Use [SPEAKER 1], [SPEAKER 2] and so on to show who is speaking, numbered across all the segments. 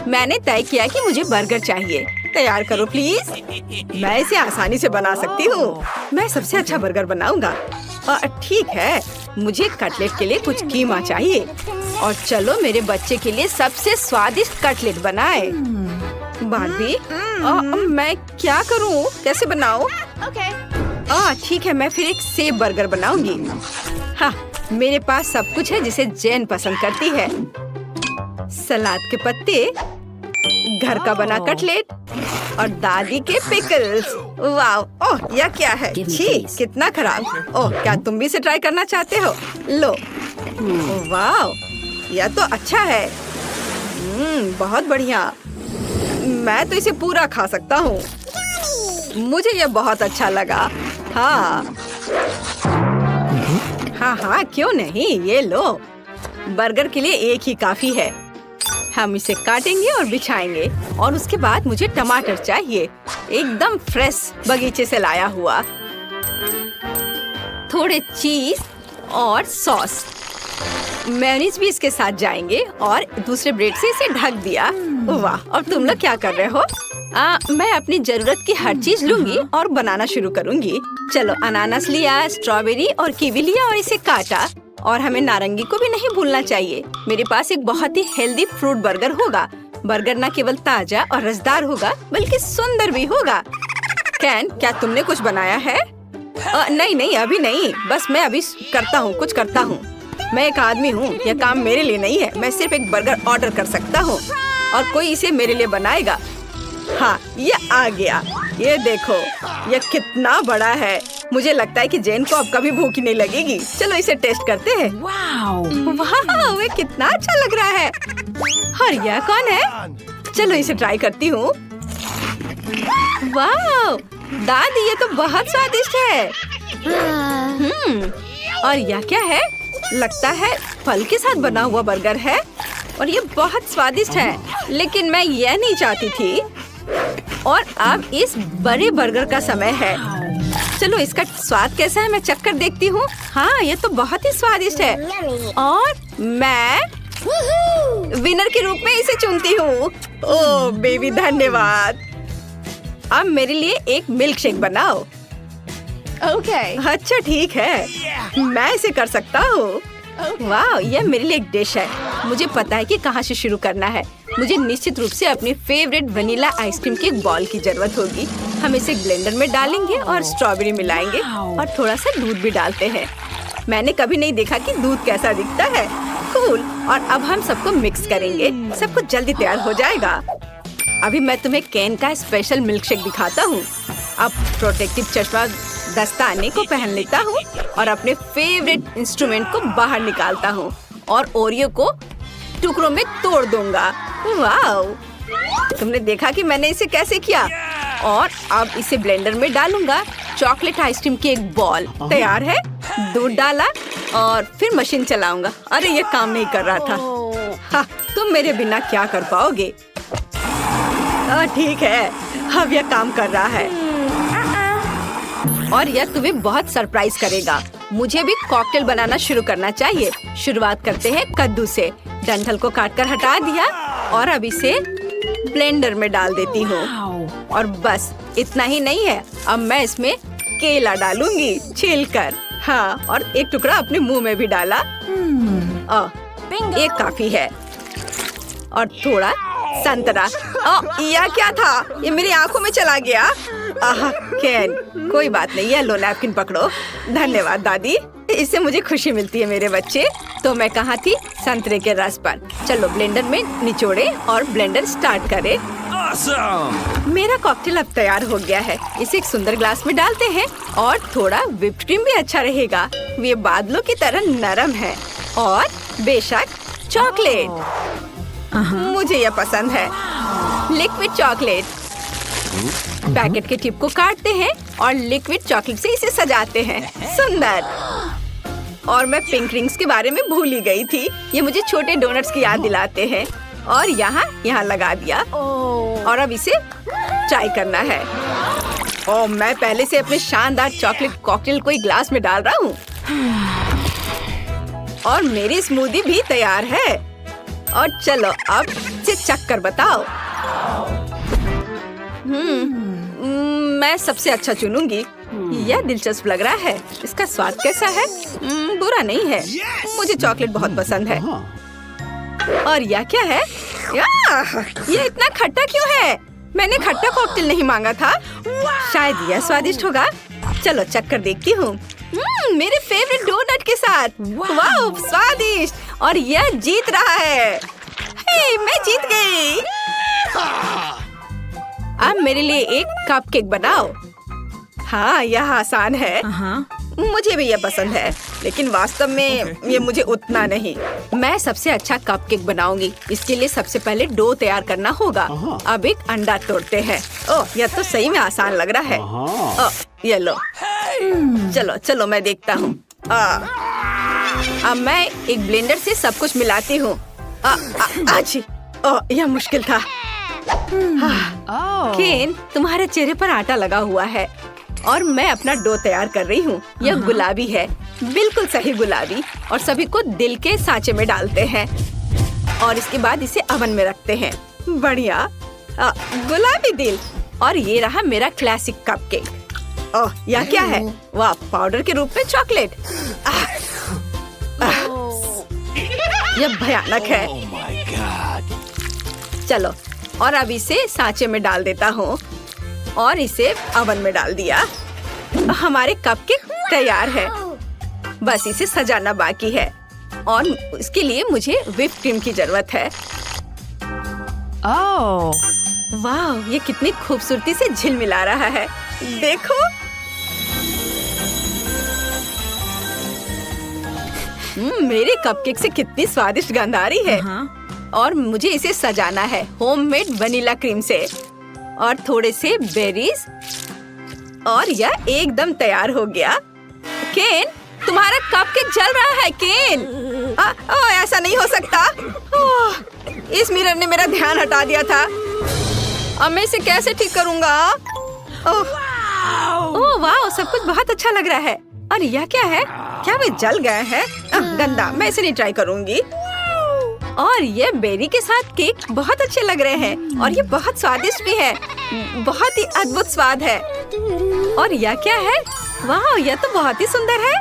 [SPEAKER 1] मैंने तय किया कि मुझे बर्गर चाहिए। तैयार करो प्लीज। मैं इसे आसानी से बना सकती हूँ। मैं सबसे अच्छा बर्गर बनाऊंगा। ठीक है, मुझे कटलेट के लिए कुछ कीमा चाहिए। और चलो मेरे बच्चे के लिए सबसे स्वादिष्ट कटलेट बनाए। बार्बी, मैं क्या करूँ? कैसे बनाऊँ? ठीक है, मैं फिर एक सेब बर्गर बनाऊंगी। हाँ, मेरे पास सब कुछ है जिसे जैन पसंद करती है। सलाद के पत्ते, घर का बना कटलेट और दादी के पिकल्स। वाह! ओह, यह क्या है? छी, कितना खराब। ओह, क्या तुम भी इसे ट्राई करना चाहते हो? लो। वाह, यह तो अच्छा है। बहुत बढ़िया। मैं तो इसे पूरा खा सकता हूँ। मुझे यह बहुत अच्छा लगा। हाँ, हाँ, क्यों नहीं? ये लो। बर्गर के लिए एक ही काफी है। हम इसे काटेंगे और बिछाएंगे। और उसके बाद मुझे टमाटर चाहिए, एकदम फ्रेश बगीचे से लाया हुआ। थोड़े चीज और सॉस, मेयोनीज भी इसके साथ जाएंगे। और दूसरे ब्रेड से इसे ढक दिया। वाह! और तुम लोग क्या कर रहे हो? मैं अपनी जरूरत की हर चीज लूंगी और बनाना शुरू करूंगी। चलो, अनानास लिया, स्ट्रॉबेरी और कीवी लिया और इसे काटा। और हमें नारंगी को भी नहीं भूलना चाहिए। मेरे पास एक बहुत ही हेल्दी फ्रूट बर्गर होगा। बर्गर न केवल ताजा और रसदार होगा, बल्कि सुंदर भी होगा। कैन, क्या तुमने कुछ बनाया है? नहीं, अभी नहीं। बस मैं अभी कुछ करता हूँ। मैं एक आदमी हूँ, यह काम मेरे लिए नहीं है। मैं सिर्फ एक बर्गर ऑर्डर कर सकता हूँ और कोई इसे मेरे लिए बनाएगा। हाँ, ये आ गया। ये देखो, यह कितना बड़ा है। मुझे लगता है कि जैन को अब कभी भूख ही नहीं लगेगी। चलो इसे टेस्ट करते हैं। वाह, ये कितना अच्छा लग रहा है। और यह कौन है? चलो इसे ट्राई करती हूँ। वाह दादी, ये तो बहुत स्वादिष्ट है। और यह क्या है? लगता है फल के साथ बना हुआ बर्गर है और ये बहुत स्वादिष्ट है। लेकिन मैं यह नहीं चाहती थी। और अब इस बड़े बर्गर का समय है। चलो इसका स्वाद कैसा है मैं चख कर देखती हूँ। हाँ, ये तो बहुत ही स्वादिष्ट है। और मैं विनर के रूप में इसे चुनती हूँ। ओह बेबी, धन्यवाद। अब मेरे लिए एक मिल्क शेक बनाओ। अच्छा ठीक है, मैं इसे कर सकता हूँ। वाह, यह मेरे लिए एक डिश है। मुझे पता है कि कहाँ से शुरू करना है। मुझे निश्चित रूप से अपनी फेवरेट वनीला आइसक्रीम के एक बॉल की जरूरत होगी। हम इसे ब्लेंडर में डालेंगे और स्ट्रॉबेरी मिलाएंगे और थोड़ा सा दूध भी डालते हैं। मैंने कभी नहीं देखा कि दूध कैसा दिखता है। कूल। और अब हम सबको मिक्स करेंगे। सब कुछ जल्दी तैयार हो जाएगा। अभी मैं तुम्हें कैन का स्पेशल मिल्क शेक दिखाता हूँ। अब प्रोटेक्टिव चश्मा दस्ताने को पहन लेता हूँ और अपने फेवरेट इंस्ट्रूमेंट को बाहर निकालता हूँ और ओरियो को टुकड़ों में तोड़ दूंगा। वाह, तुमने देखा कि मैंने इसे कैसे किया। और अब इसे ब्लेंडर में डालूंगा। चॉकलेट आइसक्रीम की एक बॉल तैयार है। दूध डाला और फिर मशीन चलाऊंगा। अरे ये काम नहीं कर रहा था। हाँ, तुम मेरे बिना क्या कर पाओगे। ठीक है, अब यह काम कर रहा है और यह तुम्हें बहुत सरप्राइज करेगा। मुझे भी कॉकटेल बनाना शुरू करना चाहिए। शुरुआत करते हैं कद्दू से। डंठल को काटकर हटा दिया और अब इसे ब्लेंडर में डाल देती हूँ। और बस इतना ही नहीं है, अब मैं इसमें केला डालूंगी छीलकर। हाँ, और एक टुकड़ा अपने मुंह में भी डाला। एक काफी है। और थोड़ा संतरा। यह क्या था? ये मेरी आंखों में चला गया। कैन, कोई बात नहीं, ये लो नैपकिन पकड़ो। धन्यवाद दादी, इससे मुझे खुशी मिलती है मेरे बच्चे। तो मैं कहाँ थी? संतरे के रस पर। चलो ब्लेंडर में निचोड़े और ब्लेंडर स्टार्ट करें। मेरा कॉकटेल अब तैयार हो गया है। इसे एक सुंदर ग्लास में डालते हैं और थोड़ा व्हिप्ड क्रीम भी अच्छा रहेगा। ये बादलों की तरह नरम है। और बेशक चॉकलेट, मुझे यह पसंद है। Liquid chocolate. पैकेट के टिप को काटते हैं और लिक्विड चॉकलेट से इसे सजाते हैं। सुंदर। और मैं पिंक रिंग्स के बारे में भूल ही गई थी। ये मुझे छोटे डोनट्स की याद दिलाते हैं। और यहाँ लगा दिया। और अब इसे ट्राई करना है। और मैं पहले से अपने शानदार चॉकलेट कॉकटेल को एक ग्लास में डाल रहा हूँ। और मेरी स्मूदी भी तैयार है। और चलो अब से चक्कर बताओ। मैं सबसे अच्छा चुनूंगी। यह दिलचस्प लग रहा है। इसका स्वाद कैसा है? बुरा नहीं है। मुझे चॉकलेट बहुत पसंद है। और यह क्या है? ये इतना खट्टा क्यों है? मैंने खट्टा कॉकटेल नहीं मांगा था। शायद यह स्वादिष्ट होगा। चलो चक्कर देखती हूँ। मेरे फेवरेट डोनट के साथ। वाह स्वादिष्ट। और यह जीत रहा है। हे, मैं जीत गई। अब मेरे लिए एक कपकेक बनाओ। हाँ यह आसान है। मुझे भी यह पसंद है, लेकिन वास्तव में ये मुझे उतना नहीं। मैं सबसे अच्छा कपकेक बनाऊंगी। इसके लिए सबसे पहले डो तैयार करना होगा। अब एक अंडा तोड़ते हैं। ओह यह तो सही में आसान लग रहा है। ओह ये लो। चलो चलो मैं देखता हूँ। अब मैं एक ब्लेंडर से सब कुछ मिलाती हूँ। ओह यह मुश्किल था। केन, तुम्हारे चेहरे पर आटा लगा हुआ है और मैं अपना डो तैयार कर रही हूँ। यह गुलाबी है, बिल्कुल सही गुलाबी। और सभी को दिल के सांचे में डालते हैं और इसके बाद इसे ओवन में रखते हैं। बढ़िया, गुलाबी दिल। और ये रहा मेरा क्लासिक कपकेक। ओह यह क्या है? वाह, पाउडर के रूप में चॉकलेट। यह भयानक है। चलो, और अब इसे सांचे में डाल देता हूँ और इसे ओवन में डाल दिया। हमारे कपकेक तैयार है। बस इसे सजाना बाकी है और इसके लिए मुझे व्हिप क्रीम की जरूरत है। वाह, ये कितनी खूबसूरती से झिलमिला रहा है। देखो। मेरे कपकेक से कितनी स्वादिष्ट गंध आ रही है। और मुझे इसे सजाना है होममेड वनीला क्रीम से और थोड़े से बेरीज। और यह एकदम तैयार हो गया। केन, तुम्हारा कपकेक जल रहा है। केन, ऐसा नहीं हो सकता। इस मिरर ने मेरा ध्यान हटा दिया था। अब मैं इसे कैसे ठीक करूँगा? ओह वाह, सब कुछ बहुत अच्छा लग रहा है। और यह क्या है? क्या वे जल गए हैं? गंदा, मैं इसे नहीं ट्राई करूँगी। और ये बेरी के साथ केक बहुत अच्छे लग रहे हैं और ये बहुत स्वादिष्ट भी है। बहुत ही अद्भुत स्वाद है। और यह क्या है? वाह, यह तो बहुत ही सुंदर है।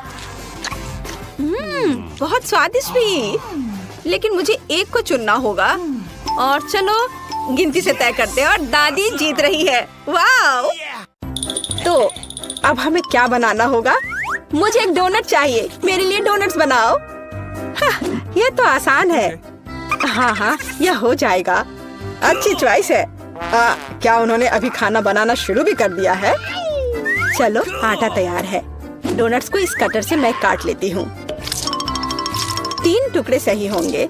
[SPEAKER 1] बहुत स्वादिष्ट भी। लेकिन मुझे एक को चुनना होगा। और चलो गिनती से तय करते हैं और दादी जीत रही है। वाह! तो अब हमें क्या बनाना होगा? मुझे एक डोनट चाहिए। मेरे लिए डोनट्स बनाओ। यह तो आसान है। हाँ, यह हो जाएगा। अच्छी चॉइस है। क्या उन्होंने अभी खाना बनाना शुरू भी कर दिया है? चलो, आटा तैयार है। डोनट्स को इस कटर से मैं काट लेती हूँ। 3 टुकड़े सही होंगे।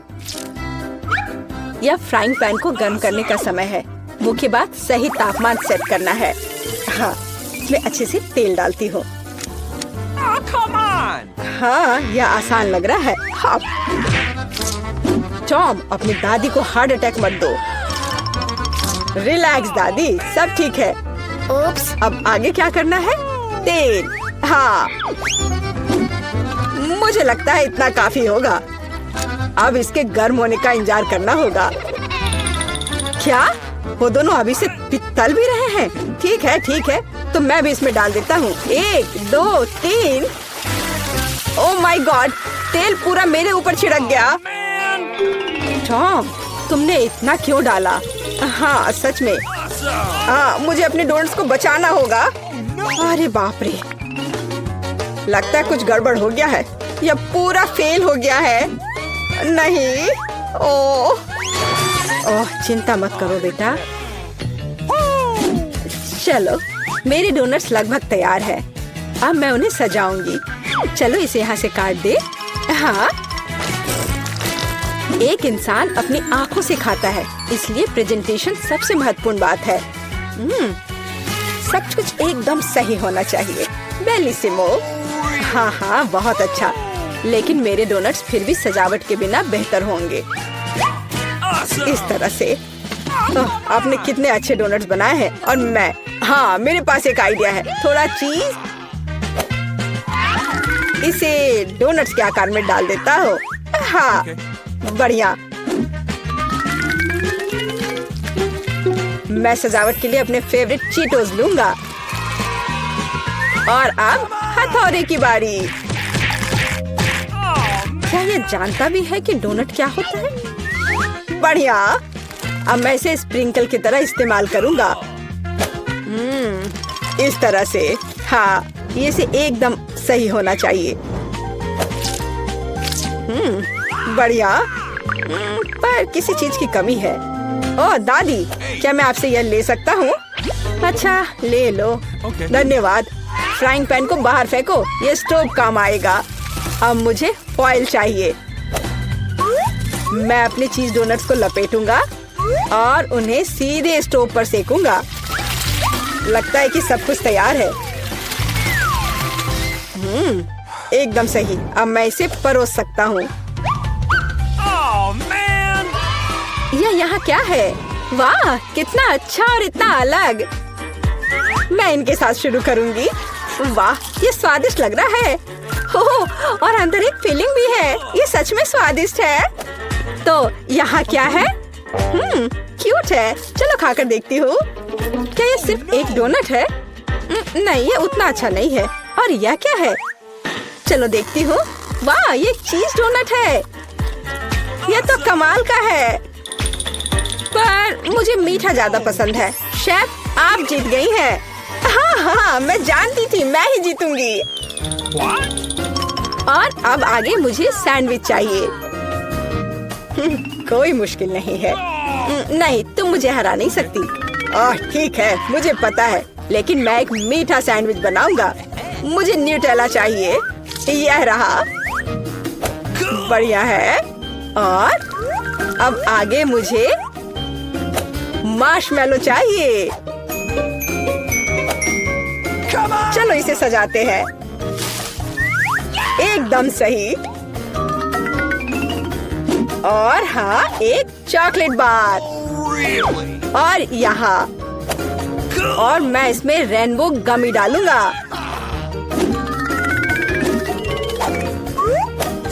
[SPEAKER 1] यह फ्राइंग पैन को गर्म करने का समय है। मुख्य बात सही तापमान सेट करना है। हाँ, मैं अच्छे से तेल डालती हूँ। हाँ, यह आसान लग रहा है। टॉम, अपनी दादी को हार्ट अटैक मत दो। रिलैक्स दादी, सब ठीक है। ओप्स, अब आगे क्या करना है? तेल। हाँ, मुझे लगता है इतना काफी होगा। अब इसके गर्म होने का इंतजार करना होगा। क्या वो दोनों अभी से तल भी रहे हैं? ठीक है, तो मैं भी इसमें डाल देता हूँ। 1, 2, 3। ओह माय गॉड, तेल पूरा मेरे ऊपर छिड़क गया। टॉम, तुमने इतना क्यों डाला? हाँ, सच में। मुझे अपने डोनट्स को बचाना होगा। अरे बाप रे, लगता है कुछ गड़बड़ हो गया है। यह पूरा फेल हो गया है। नहीं। ओह, चिंता मत करो बेटा। चलो, मेरे डोनट्स लगभग तैयार है। अब मैं उन्हें सजाऊंगी। चलो इसे यहाँ से काट दे। हाँ, एक इंसान अपनी आंखों से खाता है, इसलिए प्रेजेंटेशन सबसे महत्वपूर्ण बात है। सब कुछ एकदम सही होना चाहिए। बेलिसिमो। हाँ, बहुत अच्छा। लेकिन मेरे डोनट्स फिर भी सजावट के बिना बेहतर होंगे। इस तरह से। आपने कितने अच्छे डोनट्स बनाए हैं। और मैं, हाँ, मेरे पास एक आइडिया है। थोड़ा चीज इसे डोनट्स के आकार में डाल देता हूँ। हाँ, बढ़िया। मैं सजावट के लिए अपने फेवरेट चीटोस लूंगा। और अब हथौड़े की बारी। क्या ये जानता भी है कि डोनट क्या होता है? बढ़िया। अब मैं इसे स्प्रिंकल की तरह इस्तेमाल करूंगा। इस तरह से। हाँ, ये से एकदम सही होना चाहिए। बढ़िया। पर किसी चीज की कमी है। ओह दादी, क्या मैं आपसे यह ले सकता हूँ? अच्छा, ले लो। धन्यवाद। फ्राइंग पैन को बाहर फेंको, ये स्टोव काम आएगा। अब मुझे फॉइल चाहिए। मैं अपने चीज डोनट्स को लपेटूंगा और उन्हें सीधे स्टोव पर सेकूंगा। लगता है कि सब कुछ तैयार है। एकदम सही। अब मैं इसे परोस सकता हूँ। यह यहाँ क्या है? वाह, कितना अच्छा और इतना अलग। मैं इनके साथ शुरू करूंगी। वाह, ये स्वादिष्ट लग रहा है। ओह, और अंदर एक फिलिंग भी है। ये सच में स्वादिष्ट है। तो यहाँ क्या है? क्यूट है। चलो खाकर देखती हूँ। क्या ये सिर्फ एक डोनट है? नहीं, ये उतना अच्छा नहीं है। और यह क्या है? चलो देखती हूँ। वाह, ये चीज डोनट है। यह तो कमाल का है। पर मुझे मीठा ज्यादा पसंद है। शेफ, आप जीत गई हैं। हाँ, मैं जानती थी मैं ही जीतूंगी। और अब आगे मुझे सैंडविच चाहिए। कोई मुश्किल नहीं है। नहीं, तुम मुझे हरा नहीं सकती। ठीक है, मुझे पता है, लेकिन मैं एक मीठा सैंडविच बनाऊंगा। मुझे न्यूटेला चाहिए। यह रहा। बढ़िया है। और अब आगे मुझे मार्शमैलो चाहिए। चलो इसे सजाते हैं। एकदम सही। और हाँ, एक चॉकलेट बार। और यहाँ। और मैं इसमें रेनबो गमी डालूंगा।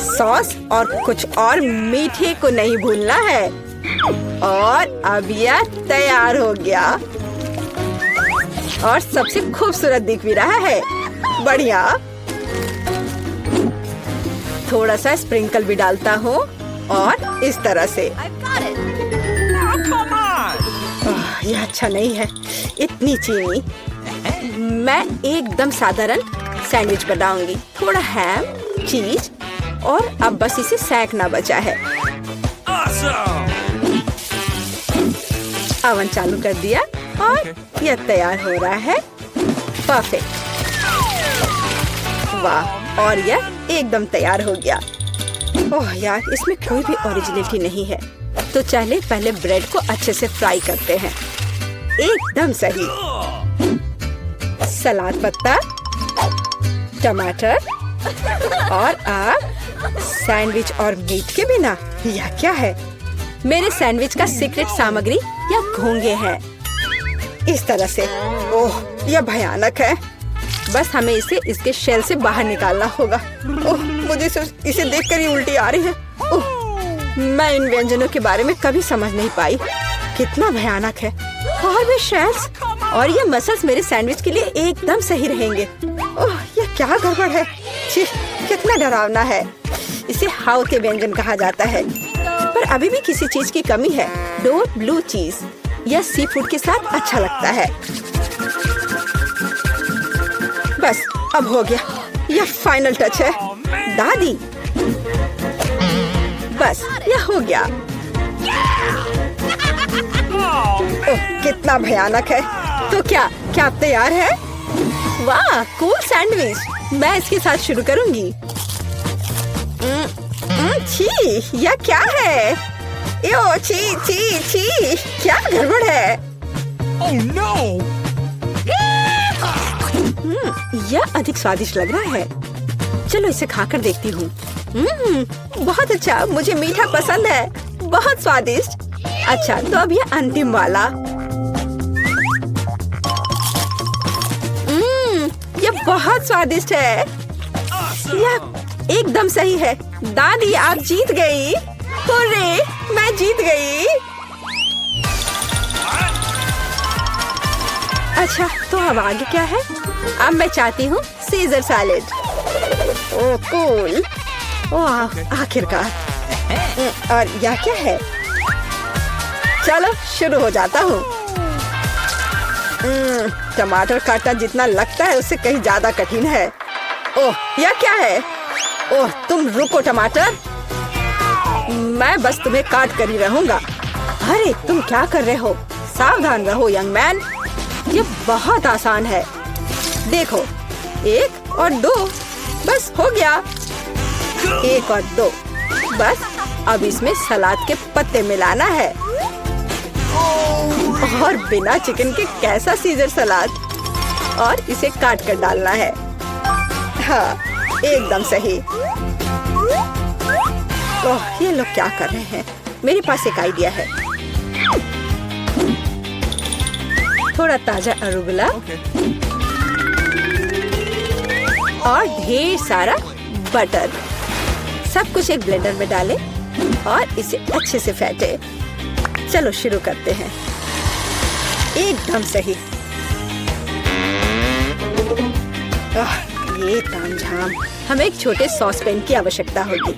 [SPEAKER 1] सॉस और कुछ और मीठे को नहीं भूलना है। और अब यह तैयार हो गया। और सबसे खूबसूरत दिख भी रहा है। बढ़िया। थोड़ा सा स्प्रिंकल भी डालता हूँ और इस तरह से। यह अच्छा नहीं है, इतनी चीनी। मैं एकदम साधारण सैंडविच बनाऊंगी। थोड़ा हैम, चीज और अब बस इसे सेकना बचा है। ओवन चालू कर दिया और यह तैयार हो रहा है। परफेक्ट। वाह, और यह एकदम तैयार हो गया। ओह यार, इसमें कोई भी ओरिजिनलिटी नहीं है। तो चलिए पहले ब्रेड को अच्छे से फ्राई करते हैं। एकदम सही। सलाद पत्ता, टमाटर और आप सैंडविच और मीट के बिना। यह क्या है? मेरे सैंडविच का सीक्रेट सामग्री या घोंगे हैं। इस तरह से। ओह, यह भयानक है। बस हमें इसे इसके शेल से बाहर निकालना होगा। ओह, मुझे इसे देखकर ही उल्टी आ रही है। ओह, मैं इन व्यंजनों के बारे में कभी समझ नहीं पाई। कितना भयानक है। और भी शेल्स और ये मसल्स मेरे सैंडविच के लिए एकदम सही रहेंगे। ओह, यह क्या गड़बड़ है। छी, कितना डरावना है। इसे हाउ के व्यंजन कहा जाता है। पर अभी भी किसी चीज की कमी है। डोर ब्लू चीज। यह सी फूड के साथ अच्छा लगता है। बस, अब हो गया। यह फाइनल टच है। दादी, बस यह हो गया। ओह, कितना भयानक है। तो क्या आप तैयार है? वाह, कूल सैंडविच। मैं इसके साथ शुरू करूंगी। छी, यह क्या है? यो, छी छी छी, क्या गड़बड़ है?
[SPEAKER 2] Oh no!
[SPEAKER 1] यह अधिक स्वादिष्ट लग रहा है। चलो इसे खाकर देखती हूँ। बहुत अच्छा, मुझे मीठा पसंद है। बहुत स्वादिष्ट। अच्छा, तो अब यह अंतिम वाला। यह बहुत स्वादिष्ट है। यह एकदम सही है। दादी, आप जीत गई। हुर्रे, मैं जीत गई। अब आगे क्या है? अब मैं चाहती हूँ सीजर सैलेड। ओह कूल। ओह आखिरकार। और यह क्या है? चलो शुरू हो जाता हूँ। टमाटर काटना जितना लगता है उससे कहीं ज्यादा कठिन है। ओह यह क्या है? ओह तुम रुको टमाटर, मैं बस तुम्हें काट कर ही रहूंगा। अरे तुम क्या कर रहे हो? सावधान रहो यंग मैन, ये बहुत आसान है। देखो 1 और 2, बस हो गया। 1 और 2, बस अब इसमें सलाद के पत्ते मिलाना है। और बिना चिकन के कैसा सीजर सलाद, और इसे काट कर डालना है। हाँ एकदम सही। ओह ये लोग क्या कर रहे हैं? मेरे पास एक आइडिया है। थोड़ा ताजा अरुगुला और ढेर सारा बटर, सब कुछ एक ब्लेंडर में डालें और इसे अच्छे से फेंटे। चलो शुरू करते हैं। एकदम सही। ये तामझाम। हमें एक छोटे सॉस पैन की आवश्यकता होगी।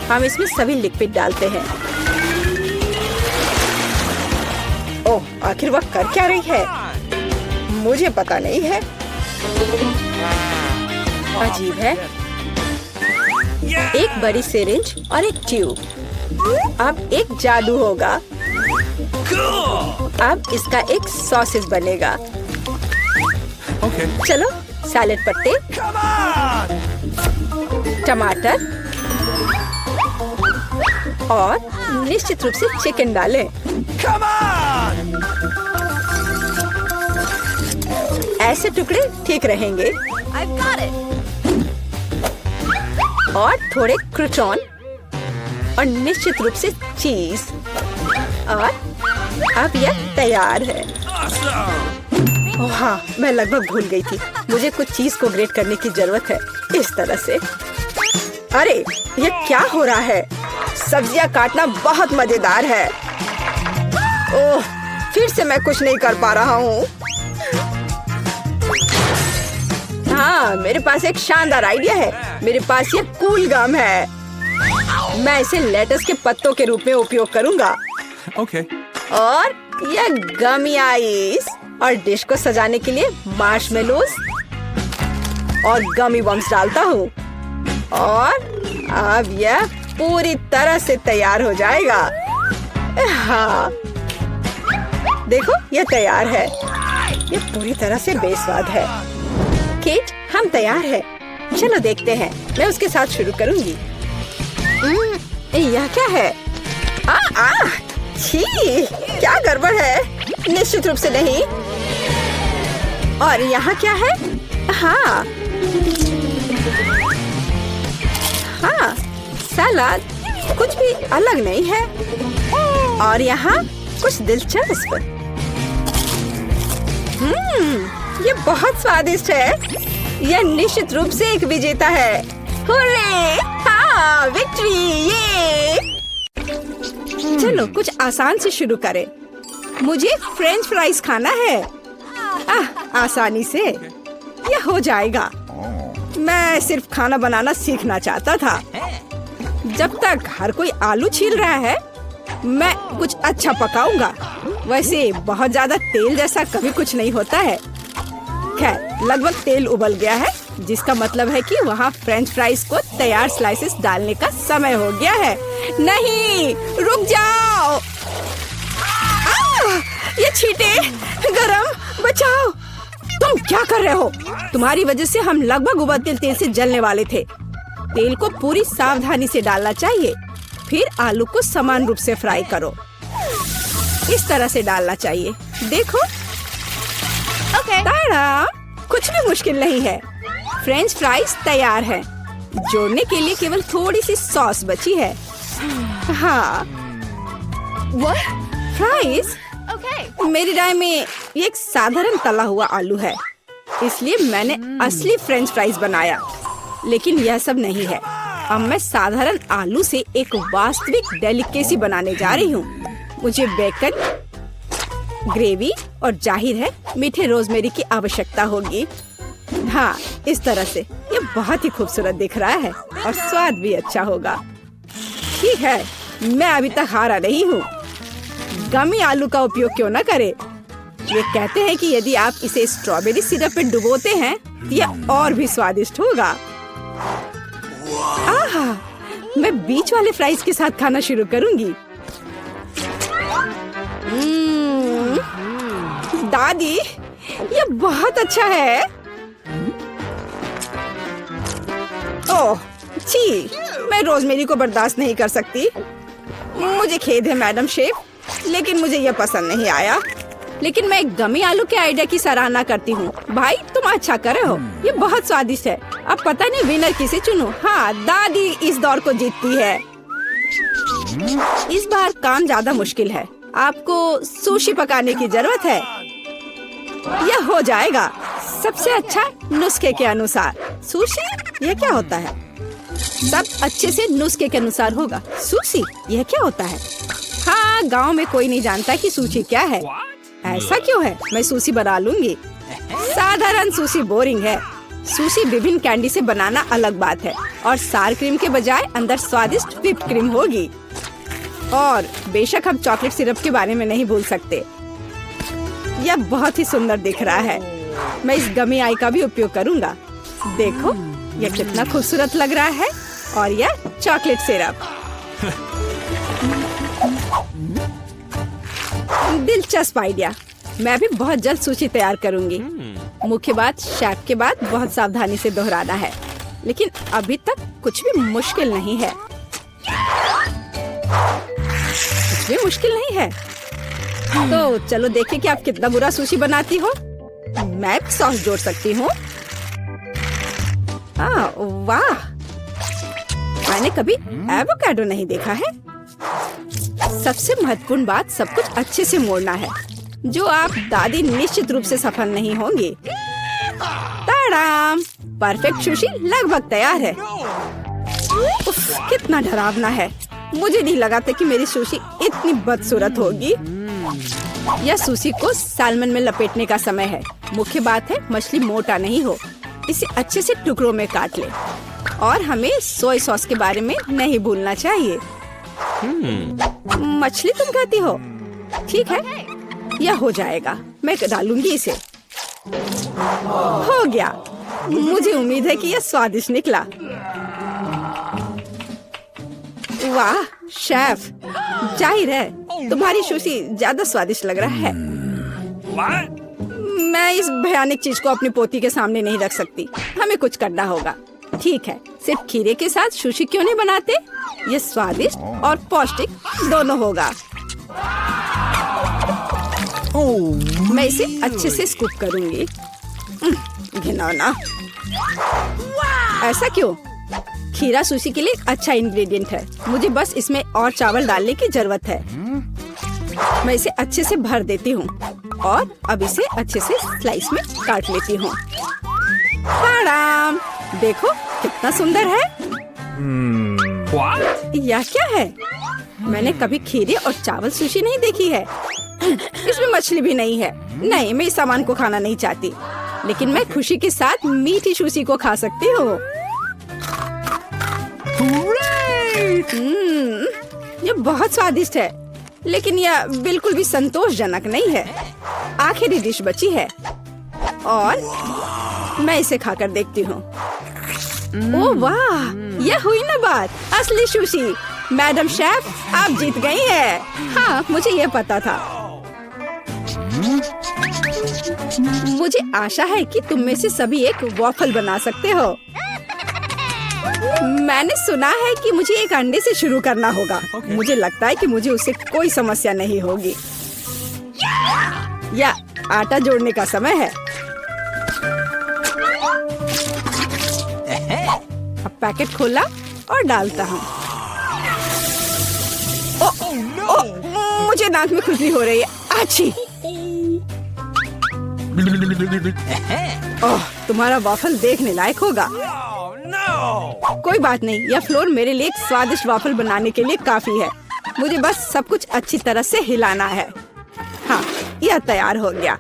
[SPEAKER 1] हम इसमें सभी लिक्विड डालते हैं। ओह आखिर वह कर क्या रही है? मुझे पता नहीं है। अजीब है। एक बड़ी सिरिंज और एक ट्यूब। अब एक जादू होगा। अब इसका एक सॉसेज बनेगा। चलो सैलेड पत्ते, टमाटर और निश्चित रूप से चिकन डालें। ऐसे टुकड़े ठीक रहेंगे। और थोड़े क्रूटॉन और निश्चित रूप से चीज। और अब यह तैयार है। ओह हाँ, मैं लगभग भूल गई थी। मुझे कुछ चीज को ग्रेट करने की जरूरत है। इस तरह से। अरे ये क्या हो रहा है? सब्जियां काटना बहुत मजेदार है। ओह फिर से मैं कुछ नहीं कर पा रहा हूँ। हाँ मेरे पास एक शानदार आइडिया है। मेरे पास ये कूल गम है। मैं इसे लेटस के पत्तों के रूप में उपयोग करूंगा।
[SPEAKER 2] Okay.
[SPEAKER 1] और यह गमी आइस, और डिश को सजाने के लिए मार्शमेलोस और गमी बम्स डालता हूँ। और अब यह पूरी तरह से तैयार हो जाएगा। हाँ देखो यह तैयार है। यह पूरी तरह से बेस्वाद है। केट हम तैयार है। चलो देखते हैं। मैं उसके साथ शुरू करूंगी। यह क्या है? छी क्या गड़बड़ है? निश्चित रूप से नहीं। और यहाँ क्या है? हाँ हाँ सलाद, कुछ भी अलग नहीं है। और यहाँ कुछ दिलचस्प। ये बहुत स्वादिष्ट है। यह निश्चित रूप से एक विजेता है। हुर्रे! हाँ विक्ट्री! ये चलो कुछ आसान से शुरू करें। मुझे फ्रेंच फ्राइज खाना है। आसानी से यह हो जाएगा। मैं सिर्फ खाना बनाना सीखना चाहता था। जब तक हर कोई आलू छील रहा है, मैं कुछ अच्छा पकाऊंगा। वैसे बहुत ज्यादा तेल जैसा कभी कुछ नहीं होता है। खैर लगभग तेल उबल गया है, जिसका मतलब है कि वहाँ फ्रेंच फ्राइज को तैयार स्लाइसेस डालने का समय हो गया है। नहीं रुक जाओ। ये छींटे गरम, बचाओ। तुम क्या कर रहे हो? तुम्हारी वजह से हम लगभग उबलते तेल से जलने वाले थे। तेल को पूरी सावधानी से डालना चाहिए। फिर आलू को समान रूप से फ्राई करो। इस तरह से डालना चाहिए। देखो ताड़ा, कुछ भी मुश्किल नहीं है। फ्रेंच फ्राइज तैयार है। जोड़ने के लिए केवल थोड़ी सी सॉस बची है। हाँ फ्राइज मेरी राय में ये एक साधारण तला हुआ आलू है, इसलिए मैंने असली फ्रेंच फ्राइज बनाया। लेकिन यह सब नहीं है। अब मैं साधारण आलू से एक वास्तविक डेलिकेसी बनाने जा रही हूँ। मुझे बेकन ग्रेवी और जाहिर है मीठे रोजमेरी की आवश्यकता होगी। हाँ, इस तरह से ये बहुत ही खूबसूरत दिख रहा है और स्वाद भी अच्छा होगा। ठीक है, मैं अभी तक हारा नहीं हूँ। गमी आलू का उपयोग क्यों न करें? ये कहते हैं कि यदि आप इसे स्ट्रॉबेरी सिरप में डुबोते हैं तो यह और भी स्वादिष्ट होगा। आहा, मैं बीच वाले फ्राइज के साथ खाना शुरू करूंगी। दादी, ये बहुत अच्छा है। ओह, छी, मैं रोजमेरी को बर्दाश्त नहीं कर सकती। मुझे खेद है मैडम शेफ, लेकिन मुझे यह पसंद नहीं आया। लेकिन मैं एक गमी आलू के आइडिया की सराहना करती हूँ। भाई, तुम अच्छा करे हो, ये बहुत स्वादिष्ट है। अब पता नहीं विनर किसे चुनूं। हाँ, दादी इस दौर को जीतती है। इस बार काम ज्यादा मुश्किल है। आपको सुशी पकाने की जरूरत है। यह हो जाएगा सबसे अच्छा नुस्खे के अनुसार। सुशी, यह क्या होता है? सब अच्छे से नुस्खे के अनुसार होगा। सुशी, यह क्या होता है? हाँ, गांव में कोई नहीं जानता कि सुशी क्या है। ऐसा क्यों है? मैं सुशी बना लूंगी। साधारण सुशी बोरिंग है। सुशी विभिन्न कैंडी से बनाना अलग बात है और सार क्रीम के बजाय अंदर स्वादिष्ट व्हिप्ड क्रीम होगी। और बेशक हम चॉकलेट सिरप के बारे में नहीं भूल सकते। यह बहुत ही सुंदर दिख रहा है। मैं इस गमी आई का भी उपयोग करूंगा। देखो, यह कितना खूबसूरत लग रहा है। और यह चॉकलेट सिरप। दिलचस्प आइडिया। मैं भी बहुत जल्द सुशी तैयार करूंगी। मुख्य बात शेफ के बाद बहुत सावधानी से दोहराना है। लेकिन अभी तक कुछ भी मुश्किल नहीं है। कुछ भी मुश्किल नहीं है। तो चलो देखें कि आप कितना बुरा सुशी बनाती हो। मैं भी सॉस जोड़ सकती हूँ। वाह, मैंने कभी एवोकाडो नहीं देखा है। सबसे महत्वपूर्ण बात, सब कुछ अच्छे से मोड़ना है, जो आप दादी निश्चित रूप से सफल नहीं होंगी। ताड़ाम, परफेक्ट सुशी लगभग तैयार है। उफ, कितना डरावना है। मुझे नहीं लगा था कि मेरी सुशी इतनी बदसूरत होगी। यह सुशी को सालमन में लपेटने का समय है। मुख्य बात है मछली मोटा नहीं हो। इसे अच्छे से टुकड़ों में काट ले। और हमें सोया सॉस के बारे में नहीं भूलना चाहिए। मछली तुम खाती हो? ठीक है, यह हो जाएगा। मैं डालूंगी इसे। हो गया। मुझे उम्मीद है कि यह स्वादिष्ट निकला। वाह शेफ, जाहिर है तुम्हारी सुशी ज्यादा स्वादिष्ट लग रहा है। मैं इस भयानक चीज को अपनी पोती के सामने नहीं रख सकती। हमें कुछ करना होगा। ठीक है, सिर्फ खीरे के साथ सुशी क्यों नहीं बनाते? ये स्वादिष्ट और पौष्टिक दोनों होगा। मैं इसे अच्छे से स्कूप करूंगी। घिनौना। ऐसा क्यों? खीरा सुशी के लिए अच्छा इंग्रेडिएंट है। मुझे बस इसमें और चावल डालने की जरूरत है। मैं इसे अच्छे से भर देती हूँ और अब इसे अच्छे से स्लाइस में काट लेती हूँ। ताड़ाम, देखो कितना सुंदर है। यह क्या है? मैंने कभी खीरे और चावल सुशी नहीं देखी है। इसमें मछली भी नहीं है। नहीं, मैं इस सामान को खाना नहीं चाहती। लेकिन मैं खुशी के साथ मीठी सुशी को खा सकती हूँ। ये बहुत स्वादिष्ट है, लेकिन यह बिल्कुल भी संतोषजनक नहीं है। आखिरी डिश बची है और मैं इसे खाकर देखती हूँ। ओह वाह, यह हुई ना बात। असली सुशी। मैडम शेफ, आप जीत गई हैं। हाँ, मुझे यह पता था। मुझे आशा है कि तुम में से सभी एक वॉफल बना सकते हो। मैंने सुना है कि मुझे एक अंडे से शुरू करना होगा। मुझे लगता है कि मुझे उससे कोई समस्या नहीं होगी। या आटा जोड़ने का समय है। अब पैकेट खोला और डालता हूँ। मुझे नाक में खुजली हो रही है। आछी। ओह, तुम्हारा वाफल देखने लायक होगा। कोई बात नहीं, यह फ्लोर मेरे लिए एक स्वादिष्ट वाफल बनाने के लिए काफी है। मुझे बस सब कुछ अच्छी तरह से हिलाना है। हाँ, यह तैयार हो गया।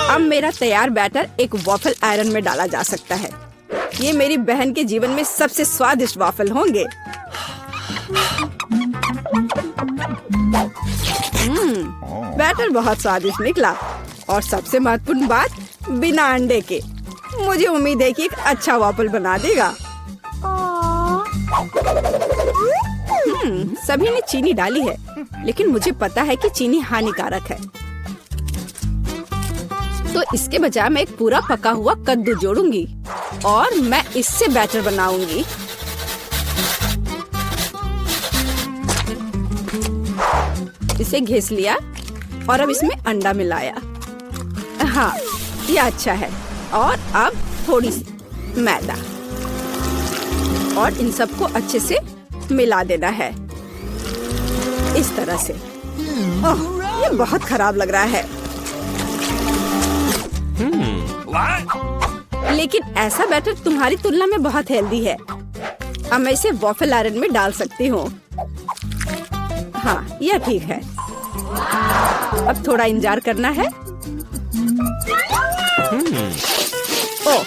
[SPEAKER 1] अब मेरा तैयार बैटर एक वॉफल आयरन में डाला जा सकता है। ये मेरी बहन के जीवन में सबसे स्वादिष्ट वॉफल होंगे। बैटर बहुत स्वादिष्ट निकला और सबसे महत्वपूर्ण बात, बिना अंडे के। मुझे उम्मीद है कि एक अच्छा वॉफल बना देगा। सभी ने चीनी डाली है, लेकिन मुझे पता है कि चीनी हानिकारक है। तो इसके बजाय मैं एक पूरा पका हुआ कद्दू जोड़ूंगी और मैं इससे बैटर बनाऊंगी। इसे घिस लिया और अब इसमें अंडा मिलाया। हाँ, यह अच्छा है। और अब थोड़ी सी मैदा और इन सबको अच्छे से मिला देना है, इस तरह से। ओह, ये बहुत खराब लग रहा है। लेकिन ऐसा बैटर तुम्हारी तुलना में बहुत हेल्दी है। अब मैं इसे वॉफल आयरन में डाल सकती हूँ। हाँ, यह ठीक है। अब थोड़ा इंतजार करना है। ओह,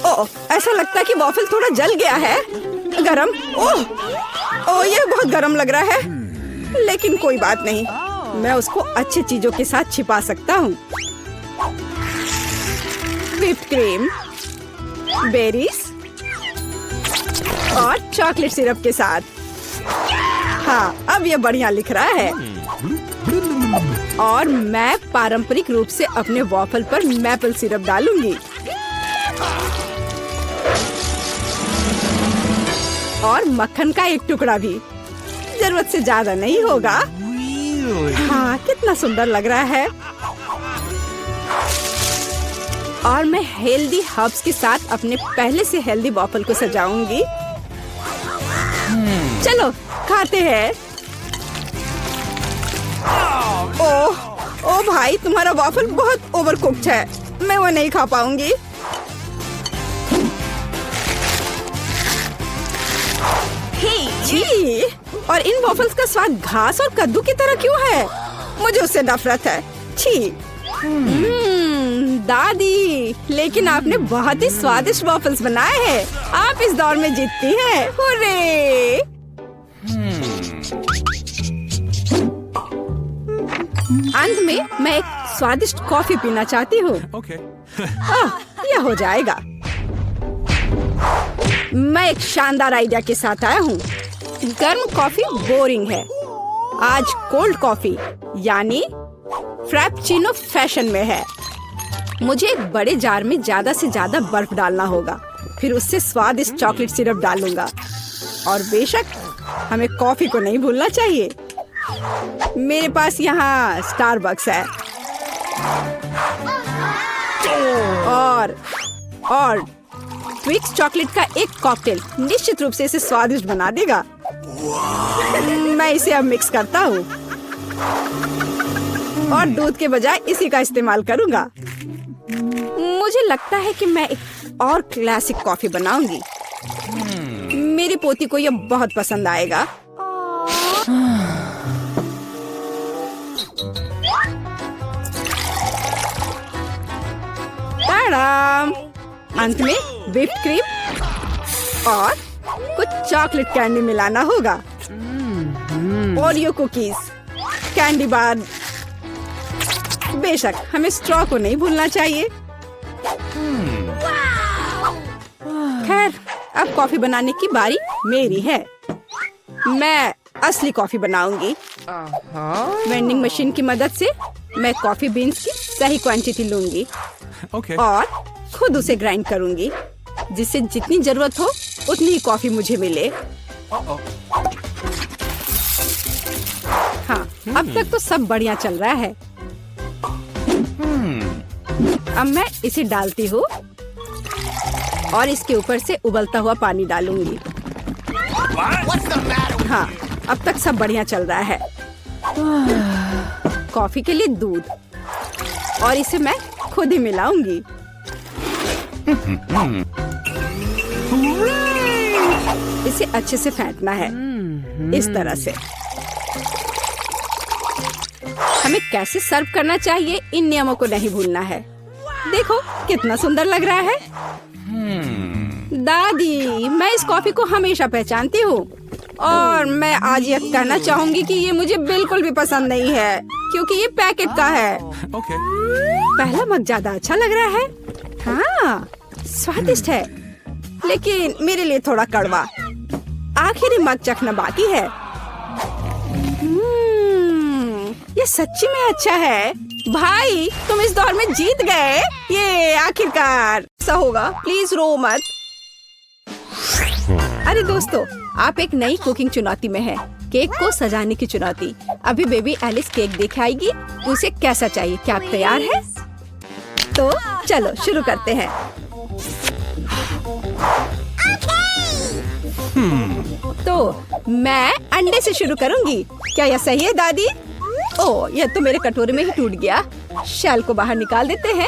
[SPEAKER 1] ओह, ऐसा लगता है कि वॉफल थोड़ा जल गया है। गरम। ओह, ओह, यह बहुत गरम लग रहा है। लेकिन कोई बात नहीं, मैं उसको अच्छी चीजों के साथ छिपा सकता हूँ। व्हिप्ड क्रीम, बेरीज और चॉकलेट सिरप के साथ। हाँ, अब ये बढ़िया लिख रहा है। और मैं पारंपरिक रूप से अपने वॉफल पर मैपल सिरप डालूंगी और मक्खन का एक टुकड़ा भी। जरूरत से ज्यादा नहीं होगा। हाँ, कितना सुंदर लग रहा है। और मैं हेल्दी हर्ब्स के साथ अपने पहले से हेल्दी वॉफल को सजाऊंगी। चलो खाते हैं। ओह, ओ भाई, तुम्हारा वॉफल बहुत ओवरकुक्ड है। मैं वो नहीं खा पाऊंगी। छी, और इन वॉफल्स का स्वाद घास और कद्दू की तरह क्यों है? मुझे उससे नफरत है। छी। दादी, लेकिन आपने बहुत ही स्वादिष्ट वॉफल्स बनाए हैं। आप इस दौर में जीतती हैं। हुर्रे! अंत में मैं एक स्वादिष्ट कॉफी पीना चाहती हूँ। यह हो जाएगा। मैं एक शानदार आइडिया के साथ आया हूँ। गर्म कॉफी बोरिंग है। आज कोल्ड कॉफी यानी फ्रैप्पुचिनो फैशन में है। मुझे एक बड़े जार में ज्यादा से ज्यादा बर्फ डालना होगा। फिर उससे स्वादिष्ट चॉकलेट सिरप डालूंगा। और बेशक हमें कॉफी को नहीं भूलना चाहिए। मेरे पास यहाँ स्टारबक्स है और ट्विक्स चॉकलेट का एक कॉकटेल निश्चित रूप से इसे स्वादिष्ट बना देगा। मैं इसे अब मिक्स करता हूँ और दूध के बजाय इसी का इस्तेमाल करूँगा। मुझे लगता है कि मैं एक और क्लासिक कॉफी बनाऊंगी। मेरी पोती को यह बहुत पसंद आएगा। टाडाम! अंत में व्हिप्ड क्रीम और कुछ चॉकलेट कैंडी मिलाना होगा। Oreo cookies, candy bar. बेशक हमें स्ट्रॉ को नहीं भूलना चाहिए। खैर, अब कॉफी बनाने की बारी मेरी है। मैं असली कॉफी बनाऊंगी। वेंडिंग मशीन की मदद से मैं कॉफी बीन्स की सही क्वांटिटी लूंगी और खुद उसे ग्राइंड करूंगी, जिससे जितनी जरूरत हो उतनी ही कॉफी मुझे मिले। हाँ, अब तक तो सब बढ़िया चल रहा है। अब मैं इसे डालती हूँ और इसके ऊपर से उबलता हुआ पानी डालूंगी। हाँ, अब तक सब बढ़िया चल रहा है। कॉफी के लिए दूध और इसे मैं खुद ही मिलाऊंगी। इसे अच्छे से फेंटना है, इस तरह से। हमें कैसे सर्व करना चाहिए, इन नियमों को नहीं भूलना है। देखो कितना सुंदर लग रहा है। दादी, मैं इस कॉफी को हमेशा पहचानती हूँ और मैं आज ये कहना चाहूंगी कि ये मुझे बिल्कुल भी पसंद नहीं है क्योंकि ये पैकेट का है। पहला मग ज्यादा अच्छा लग रहा है। हाँ, स्वादिष्ट है, लेकिन मेरे लिए थोड़ा कड़वा। आखिरी मग चखना बाकी है। ये सच्ची में अच्छा है। भाई, तुम इस दौर में जीत गए। ये आखिरकार ऐसा होगा। प्लीज रो मत। अरे दोस्तों, आप एक नई कुकिंग चुनौती में हैं। केक को सजाने की चुनौती। अभी बेबी एलिस केक देख आएगी। उसे कैसा चाहिए? क्या आप तैयार हैं? तो चलो शुरू करते हैं। तो मैं अंडे से शुरू करूंगी। क्या यह सही है दादी? ओह, यह तो मेरे कटोरे में ही टूट गया। शेल को बाहर निकाल देते हैं।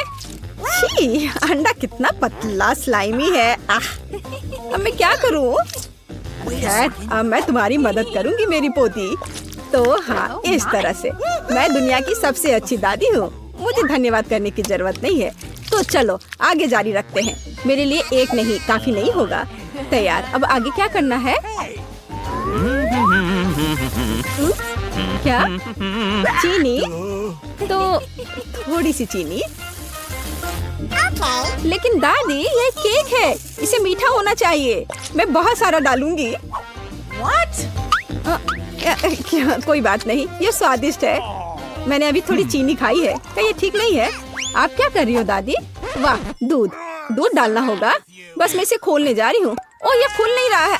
[SPEAKER 1] छी, अंडा कितना पतला स्लाइमी है। अब मैं क्या करूं? खैर, अब मैं तुम्हारी मदद करूंगी मेरी पोती। तो हाँ, इस तरह से मैं दुनिया की सबसे अच्छी दादी हूँ। मुझे धन्यवाद करने की जरूरत नहीं है। तो चलो आगे जारी रखते हैं। मेरे लिए एक नहीं काफी नहीं होगा। तैयार। अब आगे क्या करना है? क्या? चीनी? तो थोड़ी सी चीनी। लेकिन दादी, ये केक है, इसे मीठा होना चाहिए। मैं बहुत सारा डालूंगी। क्या? कोई बात नहीं, ये स्वादिष्ट है। मैंने अभी थोड़ी चीनी खाई है। क्या ये ठीक नहीं है? आप क्या कर रही हो दादी? वाह, दूध डालना होगा। बस मैं इसे खोलने जा रही हूँ। ओह, ये खुल नहीं रहा है।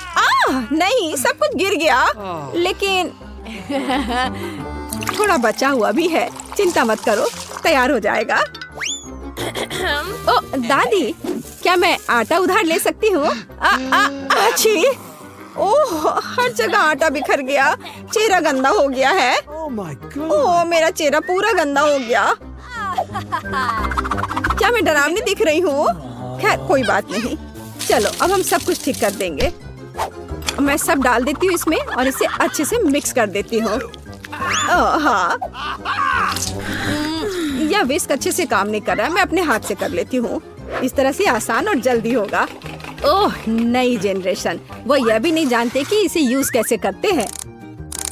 [SPEAKER 1] नहीं, सब कुछ गिर गया। लेकिन थोड़ा बचा हुआ भी है। चिंता मत करो, तैयार हो जाएगा। ओह दादी, क्या मैं आटा उधार ले सकती हूँ? अच्छी। ओह, हर जगह आटा बिखर गया। चेहरा गंदा हो गया है। ओह, मेरा चेहरा पूरा गंदा हो गया। क्या मैं डरावनी दिख रही हूँ? खैर, कोई बात नहीं। चलो अब हम सब कुछ ठीक कर देंगे। मैं सब डाल देती हूँ इसमें और इसे अच्छे से मिक्स कर देती हूँ। हाँ, यह विस्क अच्छे से काम नहीं कर रहा है। मैं अपने हाथ से कर लेती हूँ। इस तरह से आसान और जल्दी होगा। ओह, नई जनरेशन, वो यह भी नहीं जानते कि इसे यूज कैसे करते हैं।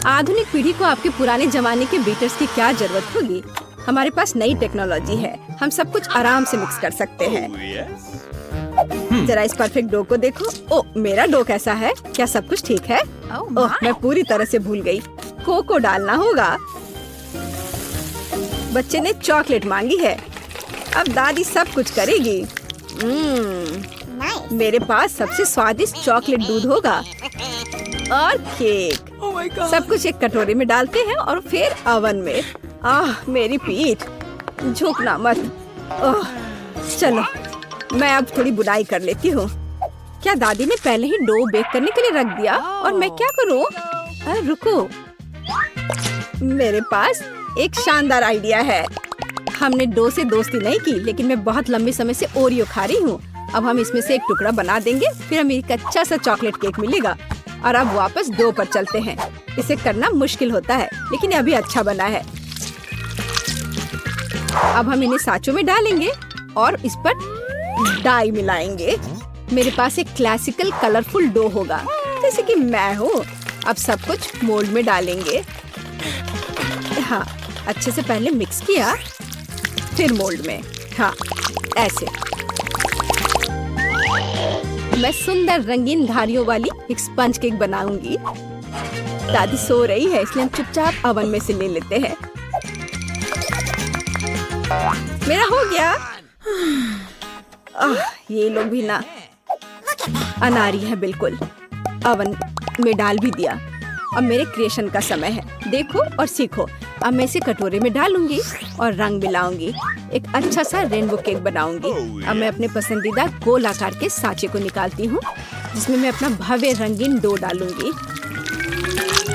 [SPEAKER 1] आधुनिक पीढ़ी को आपके पुराने जमाने के बीटर्स की क्या जरूरत होगी? हमारे पास नई टेक्नोलॉजी है। हम सब कुछ आराम से मिक्स कर सकते हैं। जरा इस परफेक्ट डो को देखो। ओह, मेरा डो कैसा है? क्या सब कुछ ठीक है? ओह, मैं पूरी तरह से भूल गई। कोको डालना होगा। बच्चे ने चॉकलेट मांगी है। अब दादी सब कुछ करेगी। मेरे पास सबसे स्वादिष्ट चॉकलेट दूध होगा और केक। सब कुछ एक कटोरे में डालते हैं और फिर ओवन में। मेरी पीठ, झुकना मत। चलो, मैं अब थोड़ी बुनाई कर लेती हूँ। क्या दादी ने पहले ही डो बेक करने के लिए रख दिया? और मैं क्या करूँ? रुको, मेरे पास एक शानदार आइडिया है। हमने डो से दोस्ती नहीं की, लेकिन मैं बहुत लंबे समय से ओरियो खा रही हूँ। अब हम इसमें से एक टुकड़ा बना देंगे, फिर हमें एक अच्छा सा चॉकलेट केक मिलेगा। और अब वापस डो पर चलते हैं। इसे करना मुश्किल होता है, लेकिन यह भी अच्छा बना है। अब हम इन्हें सांचों में डालेंगे और इस पर डाई मिलाएंगे। मेरे पास एक क्लासिकल कलरफुल डो होगा, जैसे कि मैं हूँ। अब सब कुछ मोल्ड में डालेंगे। हाँ, अच्छे से पहले मिक्स किया, फिर मोल्ड में। हाँ, ऐसे। मैं सुंदर रंगीन धारियों वाली एक स्पंज केक बनाऊंगी। दादी सो रही है, इसलिए हम चुपचाप ओवन में से ले लेते हैं। मेरा हो गया। ये लोग भी ना अनारी है बिल्कुल। ओवन में डाल भी दिया। अब मेरे क्रिएशन का समय है। देखो और सीखो। अब मैं इसे कटोरे में डालूंगी और रंग मिलाऊंगी। एक अच्छा सा रेनबो केक बनाऊंगी। अब मैं अपने पसंदीदा गोल आकार के सांचे को निकालती हूँ, जिसमें मैं अपना भव्य रंगीन डो डालूंगी।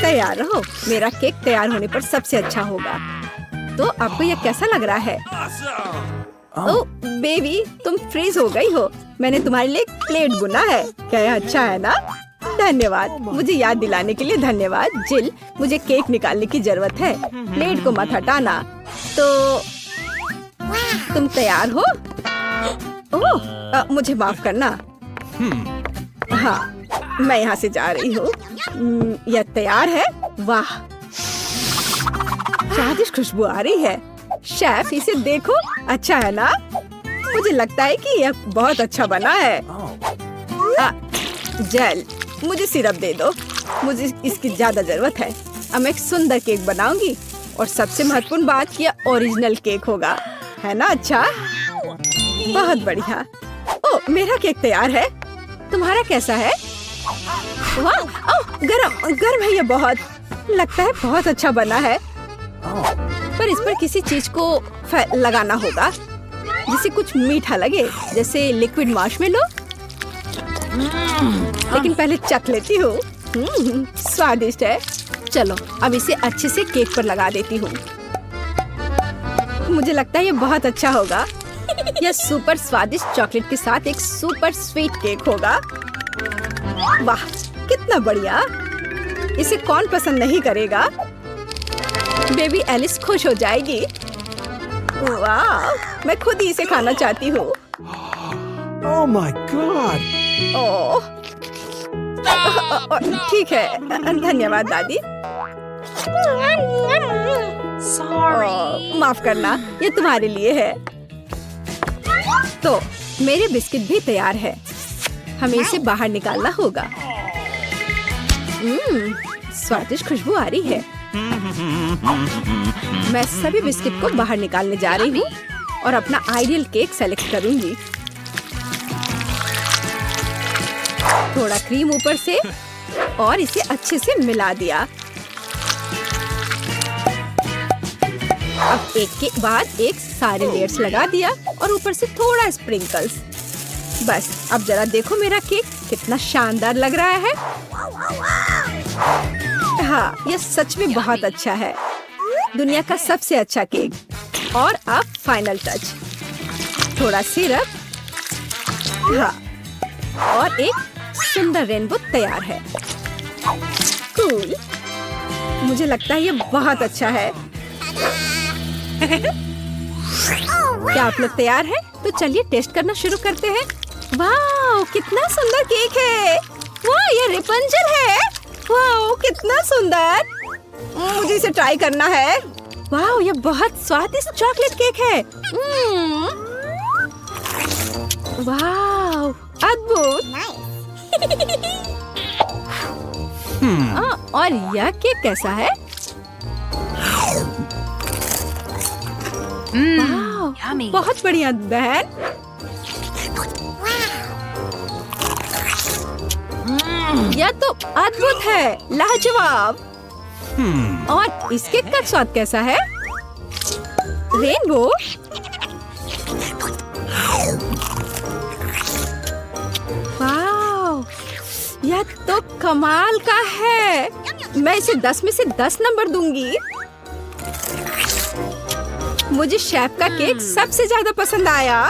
[SPEAKER 1] तैयार रहो, मेरा केक तैयार होने पर सबसे अच्छा होगा। तो आपको यह कैसा लग रहा है? ओह बेबी, तुम फ्रीज हो गई हो। मैंने तुम्हारे लिए एक प्लेट बुना है। क्या यह अच्छा है ना? धन्यवाद, मुझे याद दिलाने के लिए धन्यवाद। जिल, मुझे केक निकालने की जरूरत है। प्लेट को मत हटाना। तो तुम तैयार हो? ओह, मुझे माफ करना। हाँ, मैं यहाँ से जा रही हूँ। यह तैयार है। वाह, स्वादिष्ट खुशबू आ रही है। शेफ, इसे देखो, अच्छा है ना? मुझे लगता है कि यह बहुत अच्छा बना है। जेल, मुझे सिरप दे दो, मुझे इसकी ज्यादा जरूरत है। अब मैं एक सुंदर केक बनाऊंगी और सबसे महत्वपूर्ण बात, यह ओरिजिनल केक होगा, है ना? अच्छा, बहुत बढ़िया। ओह, मेरा केक तैयार है। तुम्हारा कैसा है? वाह, ओह, गरम है ये बहुत। लगता है बहुत अच्छा बना है, पर इस पर किसी चीज को लगाना होगा जिससे कुछ मीठा लगे, जैसे लिक्विड मार्शमेलो। लेकिन पहले चख लेती हूँ। स्वादिष्ट है। चलो, अब इसे अच्छे से केक पर लगा देती हूँ। मुझे लगता है ये बहुत अच्छा होगा। यह सुपर स्वादिष्ट चॉकलेट के साथ एक सुपर स्वीट केक होगा। वाह, कितना बढ़िया। इसे कौन पसंद नहीं करेगा? बेबी एलिस खुश हो जाएगी। वाह, मैं खुद ही इसे खाना चाहती हूँ।
[SPEAKER 2] Oh my God!
[SPEAKER 1] ओह, ठीक है, धन्यवाद दादी। माफ करना, ये तुम्हारे लिए है। तो मेरे बिस्किट भी तैयार है। हमें इसे बाहर निकालना होगा। स्वादिष्ट खुशबू आ रही है। मैं सभी बिस्किट को बाहर निकालने जा रही हूँ और अपना आइडियल केक सेलेक्ट करूंगी। थोड़ा क्रीम ऊपर से और इसे अच्छे से मिला दिया। अब एक के बाद एक सारे लेयर्स लगा दिया और ऊपर से थोड़ा स्प्रिंकल्स। बस, अब जरा देखो मेरा केक कितना शानदार लग रहा है। हाँ, यह सच में बहुत अच्छा है। दुनिया का सबसे अच्छा केक। और अब फाइनल टच, थोड़ा सिरप। हाँ, और एक सुंदर रेनबो तैयार है। कूल, मुझे लगता है ये बहुत अच्छा है। क्या आप लोग तैयार हैं? तो चलिए टेस्ट करना शुरू करते हैं। वाह, कितना सुंदर केक है। वाह, ये रेपंजल है। वाह, कितना सुंदर। मुझे इसे ट्राई करना है। वाह, ये बहुत स्वादिष्ट चॉकलेट केक है। वाह, अद्भुत। और यह केक कैसा है? वाह, बहुत बढ़िया बहन। यह तो अद्भुत है, लाजवाब। और इस केक का स्वाद कैसा है? रेनबो। वाह, यह तो कमाल का है। मैं इसे 10 में से 10 नंबर दूंगी। मुझे शेफ का केक सबसे ज्यादा पसंद आया।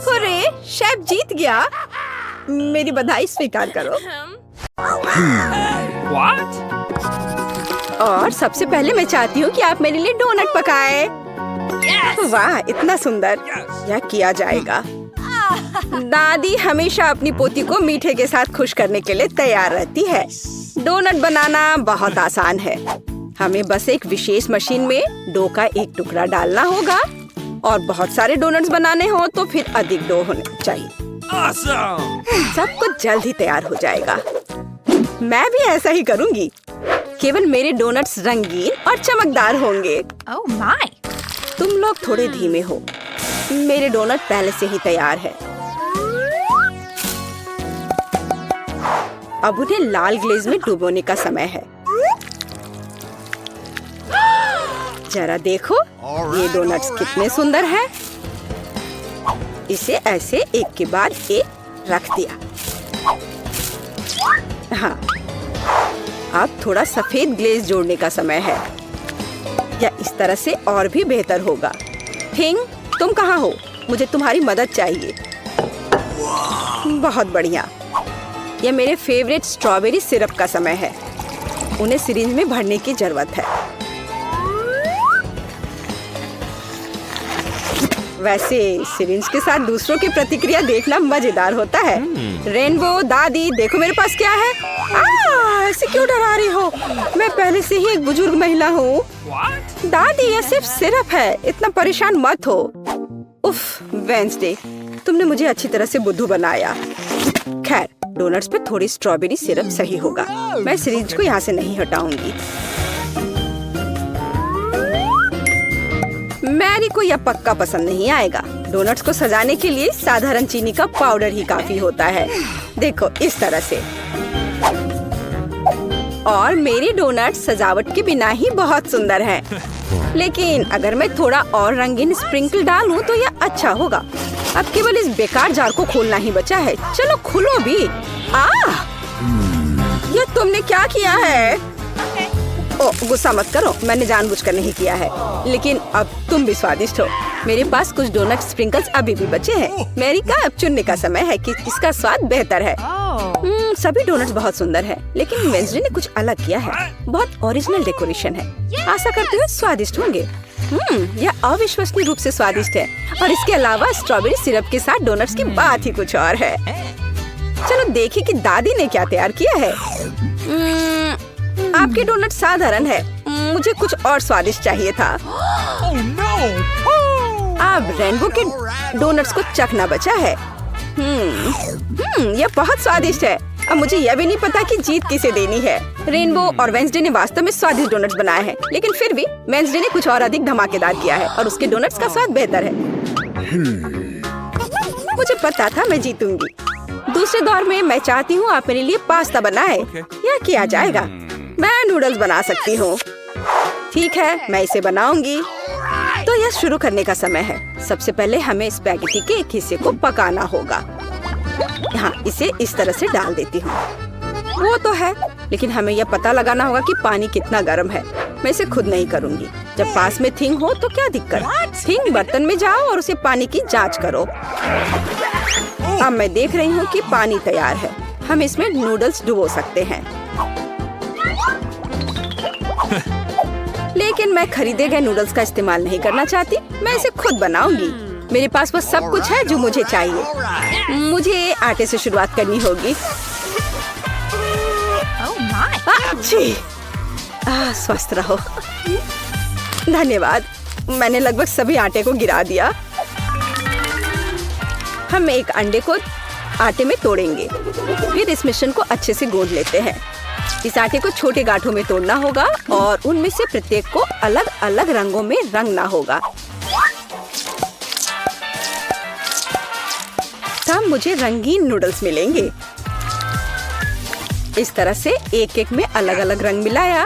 [SPEAKER 1] अरे, शेफ जीत गया। मेरी बधाई स्वीकार करो।
[SPEAKER 2] What?
[SPEAKER 1] और सबसे पहले मैं चाहती हूँ कि आप मेरे लिए डोनट पकाएं। वाह, इतना सुंदर। यह किया जाएगा। दादी हमेशा अपनी पोती को मीठे के साथ खुश करने के लिए तैयार रहती है। डोनट बनाना बहुत आसान है। हमें बस एक विशेष मशीन में डो का एक टुकड़ा डालना होगा और बहुत सारे डोनट्स बनाने हो तो फिर अधिक डो होने चाहिए।
[SPEAKER 2] Awesome!
[SPEAKER 1] सब कुछ जल्द ही तैयार हो जाएगा। मैं भी ऐसा ही करूंगी। केवल मेरे डोनट्स रंगीन और चमकदार होंगे।
[SPEAKER 3] Oh my!
[SPEAKER 1] तुम लोग थोड़े धीमे हो। मेरे डोनट पहले से ही तैयार है। अब उन्हें लाल ग्लेज में डुबोने का समय है। जरा देखो, ये डोनट्स कितने सुंदर हैं। इसे ऐसे एक के बाद एक रख दिया। हाँ, अब थोड़ा सफेद ग्लेज जोड़ने का समय है। या इस तरह से और भी बेहतर होगा। हिंग, तुम कहाँ हो? मुझे तुम्हारी मदद चाहिए। बहुत बढ़िया। यह मेरे फेवरेट स्ट्रॉबेरी सिरप का समय है। उन्हें सिरिंज में भरने की जरूरत है। वैसे सिरिंज के साथ दूसरों की प्रतिक्रिया देखना मजेदार होता है। रेनबो, दादी, देखो मेरे पास क्या है। ऐसे क्यों डरा रही हो? मैं पहले से ही एक बुजुर्ग महिला हूँ। दादी, यह सिर्फ सिरप है, इतना परेशान मत हो। उफ, वेंसडे, तुमने मुझे अच्छी तरह से बुद्धू बनाया। खैर, डोनट्स पे थोड़ी स्ट्रॉबेरी सिरप सही होगा। मैं सिरिंज को यहाँ से नहीं हटाऊंगी। मैरी को यह पक्का पसंद नहीं आएगा। डोनट्स को सजाने के लिए साधारण चीनी का पाउडर ही काफी होता है। देखो, इस तरह से। और मेरी डोनट्स सजावट के बिना ही बहुत सुंदर हैं। लेकिन अगर मैं थोड़ा और रंगीन स्प्रिंकल डालूं तो यह अच्छा होगा। अब केवल इस बेकार जार को खोलना ही बचा है। चलो खुलो भी। ये तुमने क्या किया है? ओ, गुस्सा मत करो, मैंने जानबूझकर नहीं किया है। लेकिन अब तुम भी स्वादिष्ट हो। मेरे पास कुछ डोनट स्प्रिंकल्स अभी भी बचे हैं। मैरी का अब चुनने का समय है कि इसका स्वाद बेहतर है। सभी डोनट्स बहुत सुंदर हैं, लेकिन वेंसडे ने कुछ अलग किया है। बहुत ओरिजिनल डेकोरेशन है। आशा करती हूँ स्वादिष्ट होंगे। यह अविश्वसनीय रूप से स्वादिष्ट है। और इसके अलावा स्ट्रॉबेरी सिरप के साथ डोनट्स की बात ही कुछ और है। चलो देखिए कि दादी ने क्या तैयार किया है। आपके डोनट साधारण है, मुझे कुछ और स्वादिष्ट चाहिए था। अब रेनबो के डोनट्स को चखना बचा है। यह बहुत स्वादिष्ट है। अब मुझे यह भी नहीं पता कि जीत किसे देनी है। रेनबो और वेंसडे ने वास्तव में स्वादिष्ट डोनट्स बनाए हैं, लेकिन फिर भी वेंसडे ने कुछ और अधिक धमाकेदार किया है और उसके डोनट्स का स्वाद बेहतर है। मुझे पता था मैं जीतूंगी। दूसरे दौर में मैं चाहती हूँ आप मेरे लिए पास्ता बनाए। यह किया जाएगा। मैं नूडल्स बना सकती हूँ। ठीक है, मैं इसे बनाऊंगी। तो यह शुरू करने का समय है। सबसे पहले हमें स्पैगेटी के एक हिस्से को पकाना होगा। यहाँ इसे इस तरह से डाल देती हूँ। वो तो है, लेकिन हमें यह पता लगाना होगा कि पानी कितना गर्म है। मैं इसे खुद नहीं करूँगी। जब पास में थिंग हो तो क्या दिक्कत। थिंग बर्तन में जाओ और उसे पानी की जांच करो। अब मैं देख रही हूँ कि पानी तैयार है। हम इसमें नूडल्स डुबो सकते हैं। लेकिन मैं खरीदे गए नूडल्स का इस्तेमाल नहीं करना चाहती। मैं इसे खुद बनाऊंगी। मेरे पास वो सब कुछ है जो मुझे चाहिए। मुझे आटे से शुरुआत करनी होगी। स्वस्थ रहो। धन्यवाद। मैंने लगभग सभी आटे को गिरा दिया। हम एक अंडे को आटे में तोड़ेंगे। फिर इस मिश्रण को अच्छे से गूंद लेते हैं। इस आटे को छोटे गांठों में तोड़ना होगा और उनमें से प्रत्येक को अलग अलग रंगों में रंगना होगा। तब मुझे रंगीन नूडल्स मिलेंगे। इस तरह से एक एक में अलग अलग रंग मिलाया।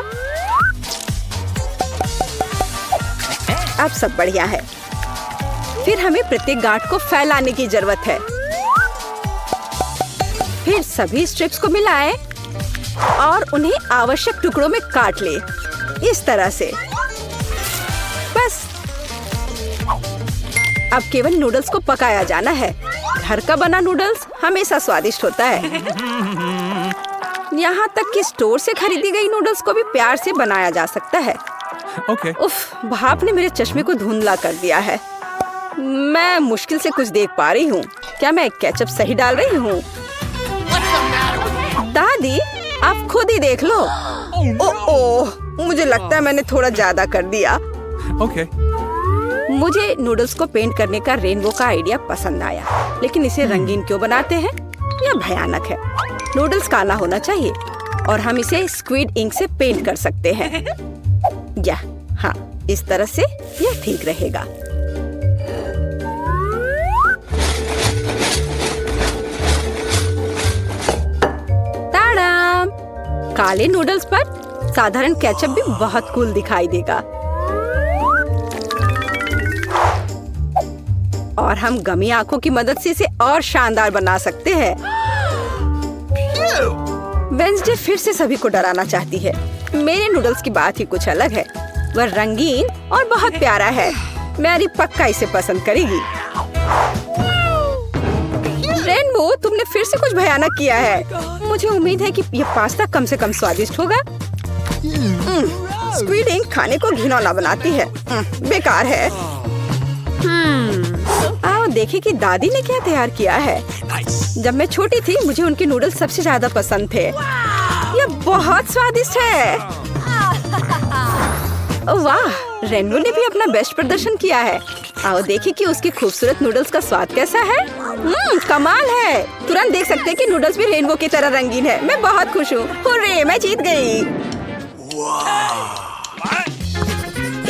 [SPEAKER 1] अब सब बढ़िया है। फिर हमें प्रत्येक गांठ को फैलाने की जरूरत है। फिर सभी स्ट्रिप्स को मिलाएं और उन्हें आवश्यक टुकड़ों में काट ले। इस तरह से। बस अब केवल नूडल्स को पकाया जाना है। घर का बना नूडल्स हमेशा स्वादिष्ट होता है। यहाँ तक कि स्टोर से खरीदी गई नूडल्स को भी प्यार से बनाया जा सकता है। उफ, भाप ने मेरे चश्मे को धुंधला कर दिया है। मैं मुश्किल से कुछ देख पा रही हूँ। क्या मैं केचप सही डाल रही हूँ? दादी, आप खुद ही देख लो। ओह, मुझे लगता है मैंने थोड़ा ज्यादा कर दिया। मुझे नूडल्स को पेंट करने का रेनबो का आइडिया पसंद आया, लेकिन इसे रंगीन क्यों बनाते हैं? यह भयानक है। नूडल्स काला होना चाहिए और हम इसे स्क्विड इंक से पेंट कर सकते हैं। हाँ, इस तरह से यह ठीक रहेगा। ताड़ाम! काले नूडल्स पर साधारण केचप भी बहुत कूल दिखाई देगा। और हम गमी आंखों की मदद से इसे और शानदार बना सकते हैं। वेंसडे फिर से सभी को डराना चाहती है। मेरे नूडल्स की बात ही कुछ अलग है। वह रंगीन और बहुत प्यारा है। मैरी पक्का इसे पसंद करेगी। रेनबो, रेनबो, तुमने फिर से कुछ भयानक किया है। मुझे उम्मीद है कि यह पास्ता कम से कम स्वादिष्ट होगा। स्क्विड इंक खाने को घिनौना बनाती है। बेकार है। आओ देखें कि दादी ने क्या तैयार किया है। जब मैं छोटी थी मुझे उनके नूडल्स सबसे ज्यादा पसंद थे। यह बहुत स्वादिष्ट है। वाह, रेनबो ने भी अपना बेस्ट प्रदर्शन किया है। आओ देखें कि उसके खूबसूरत नूडल्स का स्वाद कैसा है। कमाल है। तुरंत देख सकते हैं कि नूडल्स भी रेनबो की तरह रंगीन है। मैं बहुत खुश हूँ। हुर्रे, मैं जीत गई।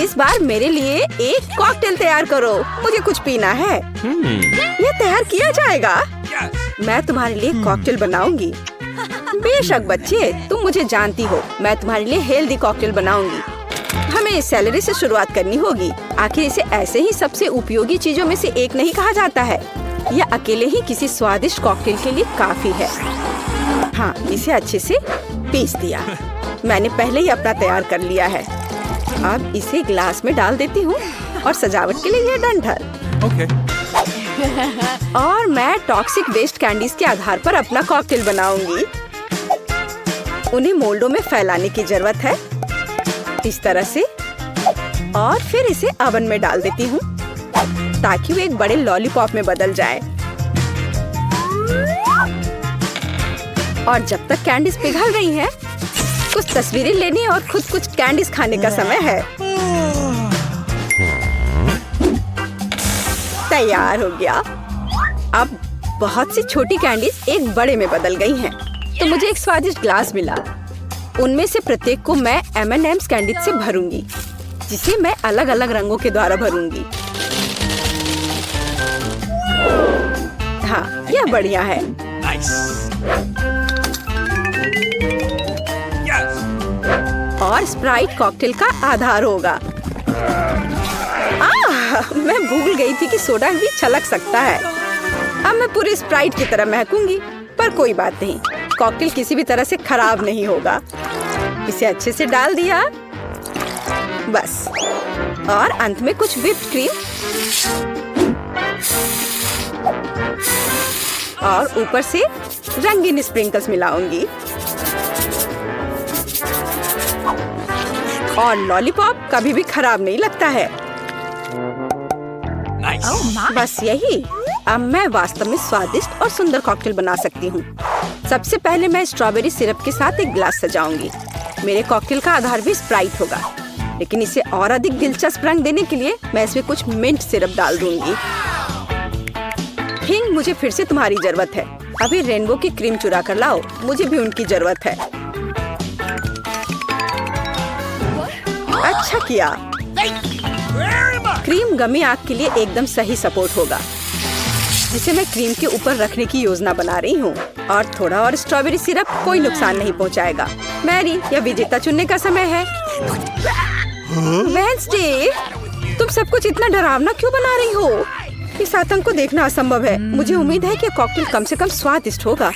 [SPEAKER 1] इस बार मेरे लिए एक कॉकटेल तैयार करो। मुझे कुछ पीना है। यह तैयार किया जाएगा। मैं तुम्हारे लिए कॉकटेल बनाऊंगी। बेशक बच्चे, तुम मुझे जानती हो। मैं तुम्हारे लिए हेल्दी कॉकटेल बनाऊंगी। हमें सैलरी से शुरुआत करनी होगी। आखिर इसे ऐसे ही सबसे उपयोगी चीजों में से एक नहीं कहा जाता है। यह अकेले ही किसी स्वादिष्ट कॉकटेल के लिए काफी है। हाँ, इसे अच्छे से पीस दिया। मैंने पहले ही अपना तैयार कर लिया है। अब इसे ग्लास में डाल देती हूँ और सजावट के लिए ये डंठल। और मैं टॉक्सिक वेस्ट कैंडीज के आधार पर अपना कॉकटेल बनाऊंगी। उन्हें मोल्डों में फैलाने की जरूरत है, इस तरह से। और फिर इसे ओवन में डाल देती हूँ ताकि वो एक बड़े लॉलीपॉप में बदल जाए। और जब तक कैंडीज पिघल रही हैं, कुछ तस्वीरें लेने और खुद कुछ कैंडीज खाने का समय है। तैयार हो गया। अब बहुत सी छोटी कैंडीज एक बड़े में बदल गई हैं, तो मुझे एक स्वादिष्ट ग्लास मिला। उनमें से प्रत्येक को मैं M&M's कैंडी से भरूंगी, जिसे मैं अलग अलग रंगों के द्वारा भरूंगी। हाँ, यह बढ़िया है। और स्प्राइट कॉकटेल का आधार होगा। मैं भूल गई थी कि सोडा भी छलक सकता है। अब मैं पूरी स्प्राइट की तरह महकूंगी, पर कोई बात नहीं। कॉकटेल किसी भी तरह से खराब नहीं होगा। इसे अच्छे से डाल दिया, बस। और अंत में कुछ व्हिप्ड क्रीम और ऊपर से रंगीन स्प्रिंकल्स मिलाऊंगी। और लॉलीपॉप कभी भी खराब नहीं लगता है। बस यही। अब मैं वास्तव में स्वादिष्ट और सुंदर कॉकटेल बना सकती हूँ। सबसे पहले मैं स्ट्रॉबेरी सिरप के साथ एक ग्लास सजाऊंगी। मेरे कॉकटेल का आधार भी स्प्राइट होगा, लेकिन इसे और अधिक दिलचस्प रंग देने के लिए मैं इसमें कुछ मिंट सिरप डाल दूंगी। हिंग, मुझे फिर से तुम्हारी जरूरत है। अभी रेनबो की क्रीम चुरा कर लाओ। मुझे भी उनकी जरूरत है। अच्छा किया। क्रीम गमी आग के लिए एकदम सही सपोर्ट होगा, जिसे मैं क्रीम के ऊपर रखने की योजना बना रही हूँ। और थोड़ा और स्ट्रॉबेरी सिरप कोई नुकसान नहीं पहुँचाएगा। मैरी, यह विजेता चुनने का समय है। वेडनेसडे, तुम सब कुछ इतना डरावना क्यों बना रही हो? इस आतंक को देखना असंभव है। मुझे उम्मीद है कि कॉकटेल कम से कम स्वादिष्ट होगा।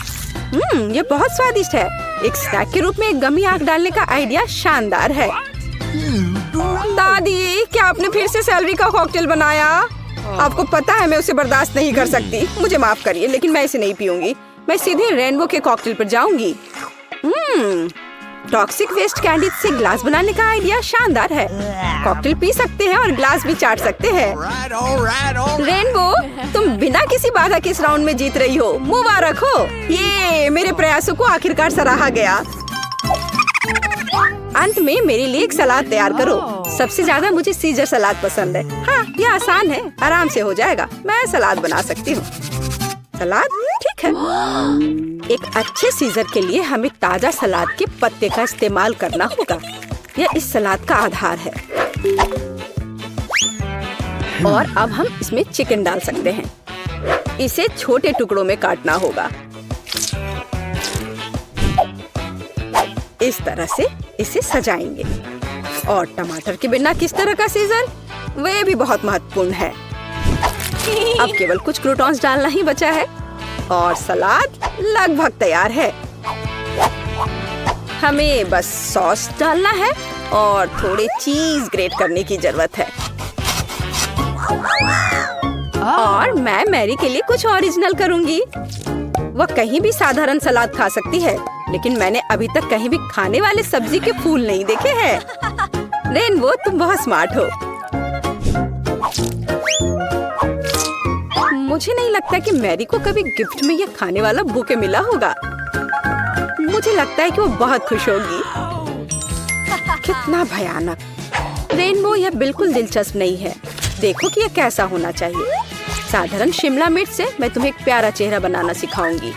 [SPEAKER 1] यह बहुत स्वादिष्ट है। एक स्नैक के रूप में एक गमी आग डालने का आइडिया शानदार है। दादी, क्या आपने फिर से सैलरी का कॉकटेल बनाया? आपको पता है मैं उसे बर्दाश्त नहीं कर सकती। मुझे माफ करिए, लेकिन मैं इसे नहीं पीऊंगी। मैं सीधे रेनबो के कॉकटेल पर जाऊंगी। टॉक्सिक वेस्ट कैंडी से ग्लास बनाने का आइडिया शानदार है। कॉकटेल पी सकते हैं और ग्लास भी चाट सकते हैं। रेनबो, तुम बिना किसी बाधा के इस राउंड में जीत रही हो। मुबारक हो। ये मेरे प्रयासों को आखिरकार सराहा गया। अंत में मेरे लिए एक सलाद तैयार करो। सबसे ज्यादा मुझे सीजर सलाद पसंद है। हाँ, यह आसान है, आराम से हो जाएगा। मैं सलाद बना सकती हूँ। सलाद ठीक है। एक अच्छे सीजर के लिए हमें ताजा सलाद के पत्ते का इस्तेमाल करना होगा। यह इस सलाद का आधार है। और अब हम इसमें चिकन डाल सकते हैं। इसे छोटे टुकड़ों में काटना होगा। इस तरह से इसे सजाएंगे। और टमाटर के बिना किस तरह का सीजर, वे भी बहुत महत्वपूर्ण है। अब केवल कुछ क्रूटॉन्स डालना ही बचा है और सलाद लगभग तैयार है। हमें बस सॉस डालना है और थोड़े चीज ग्रेट करने की जरूरत है। और मैं मैरी के लिए कुछ ओरिजिनल करूंगी। वह कहीं भी साधारण सलाद खा सकती है, लेकिन मैंने अभी तक कहीं भी खाने वाले सब्जी के फूल नहीं देखे हैं। रेनबो, तुम बहुत स्मार्ट हो। मुझे नहीं लगता कि मैरी को कभी गिफ्ट में यह खाने वाला बुके मिला होगा। मुझे लगता है कि वो बहुत खुश होगी। कितना भयानक। रेनबो, यह बिल्कुल दिलचस्प नहीं है। देखो कि यह कैसा होना चाहिए। साधारण शिमला मिर्च से मैं तुम्हें एक प्यारा चेहरा बनाना सिखाऊंगी।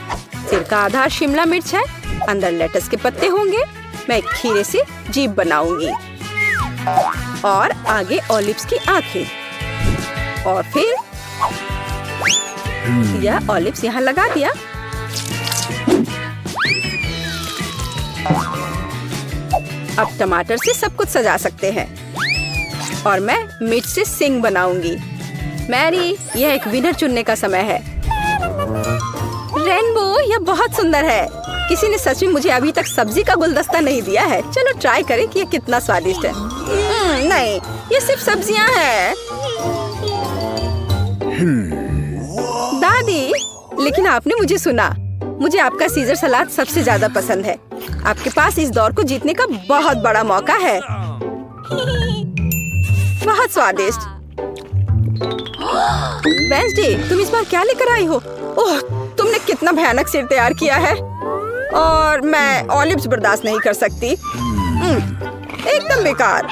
[SPEAKER 1] सिर का आधार शिमला मिर्च है, अंदर लेटस के पत्ते होंगे। मैं एक खीरे से जीभ बनाऊंगी और आगे ऑलिव्स की आंखें। और फिर यह ऑलिव्स यहाँ लगा दिया। अब टमाटर से सब कुछ सजा सकते हैं। और मैं मिर्च से सिंग बनाऊंगी। मैरी, यह एक विनर चुनने का समय है। रेनबो, यह बहुत सुंदर है। किसी ने सच में मुझे अभी तक सब्जी का गुलदस्ता नहीं दिया है। चलो ट्राई करें कि यह कितना स्वादिष्ट है। नहीं, ये सिर्फ सब्जियां हैं। दादी, लेकिन आपने मुझे सुना। मुझे आपका सीजर सलाद सबसे ज्यादा पसंद है। आपके पास इस दौर को जीतने का बहुत बड़ा मौका है। बहुत स्वादिष्ट। वेंसडे, तुम इस बार क्या लेकर आई हो? ओह, तुमने कितना भयानक सिर तैयार किया है। और मैं ऑलिव्स बर्दाश्त नहीं कर सकती। एकदम बेकार।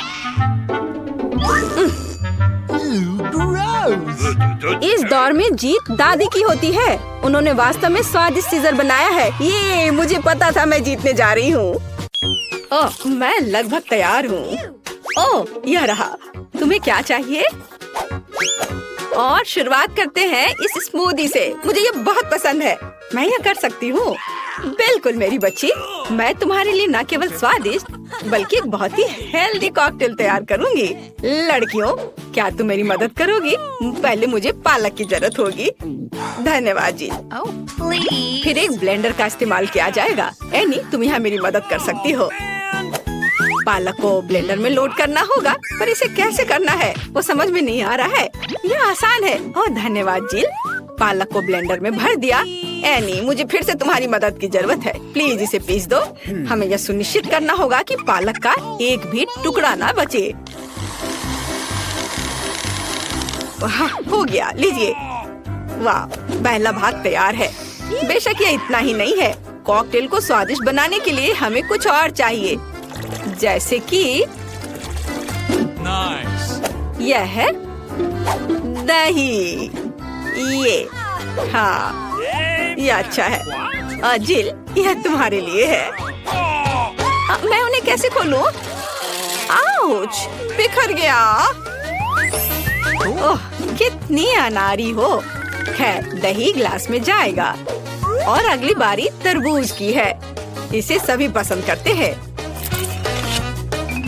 [SPEAKER 1] इस दौर में जीत दादी की होती है। उन्होंने वास्तव में स्वादिष्ट सीजर बनाया है। ये मुझे पता था मैं जीतने जा रही हूँ। ओह, मैं लगभग तैयार हूँ। ओह, यह रहा। तुम्हें क्या चाहिए? और शुरुआत करते हैं इस स्मूदी से। मुझे ये बहुत पसंद है। मैं यह कर सकती हूँ। बिल्कुल मेरी बच्ची, मैं तुम्हारे लिए न केवल स्वादिष्ट बल्कि एक बहुत ही हेल्दी कॉकटेल तैयार करूँगी। लड़कियों, क्या तुम मेरी मदद करोगी? पहले मुझे पालक की जरूरत होगी। धन्यवाद जी। फिर एक ब्लेंडर का इस्तेमाल किया जाएगा। एनी, तुम यहाँ मेरी मदद कर सकती हो। पालक को ब्लेंडर में लोड करना होगा, पर इसे कैसे करना है वो समझ में नहीं आ रहा है। यह आसान है। ओह धन्यवाद जिल। पालक को ब्लेंडर में भर दिया। एनी, मुझे फिर से तुम्हारी मदद की जरूरत है। प्लीज इसे पीस दो। हमें यह सुनिश्चित करना होगा कि पालक का एक भी टुकड़ा ना बचे। हाँ, हो गया। लीजिए। वाह, पहला भाग तैयार है। बेशक यह इतना ही नहीं है। कॉकटेल को स्वादिष्ट बनाने के लिए हमें कुछ और चाहिए, जैसे कि यह है दही। ये, हाँ, ये अच्छा है। जिल, यह तुम्हारे लिए है। मैं उन्हें कैसे खोलूं? आउच, बिखर गया। ओह, कितनी अनारी हो। खैर, दही ग्लास में जाएगा। और अगली बारी तरबूज की है। इसे सभी पसंद करते हैं,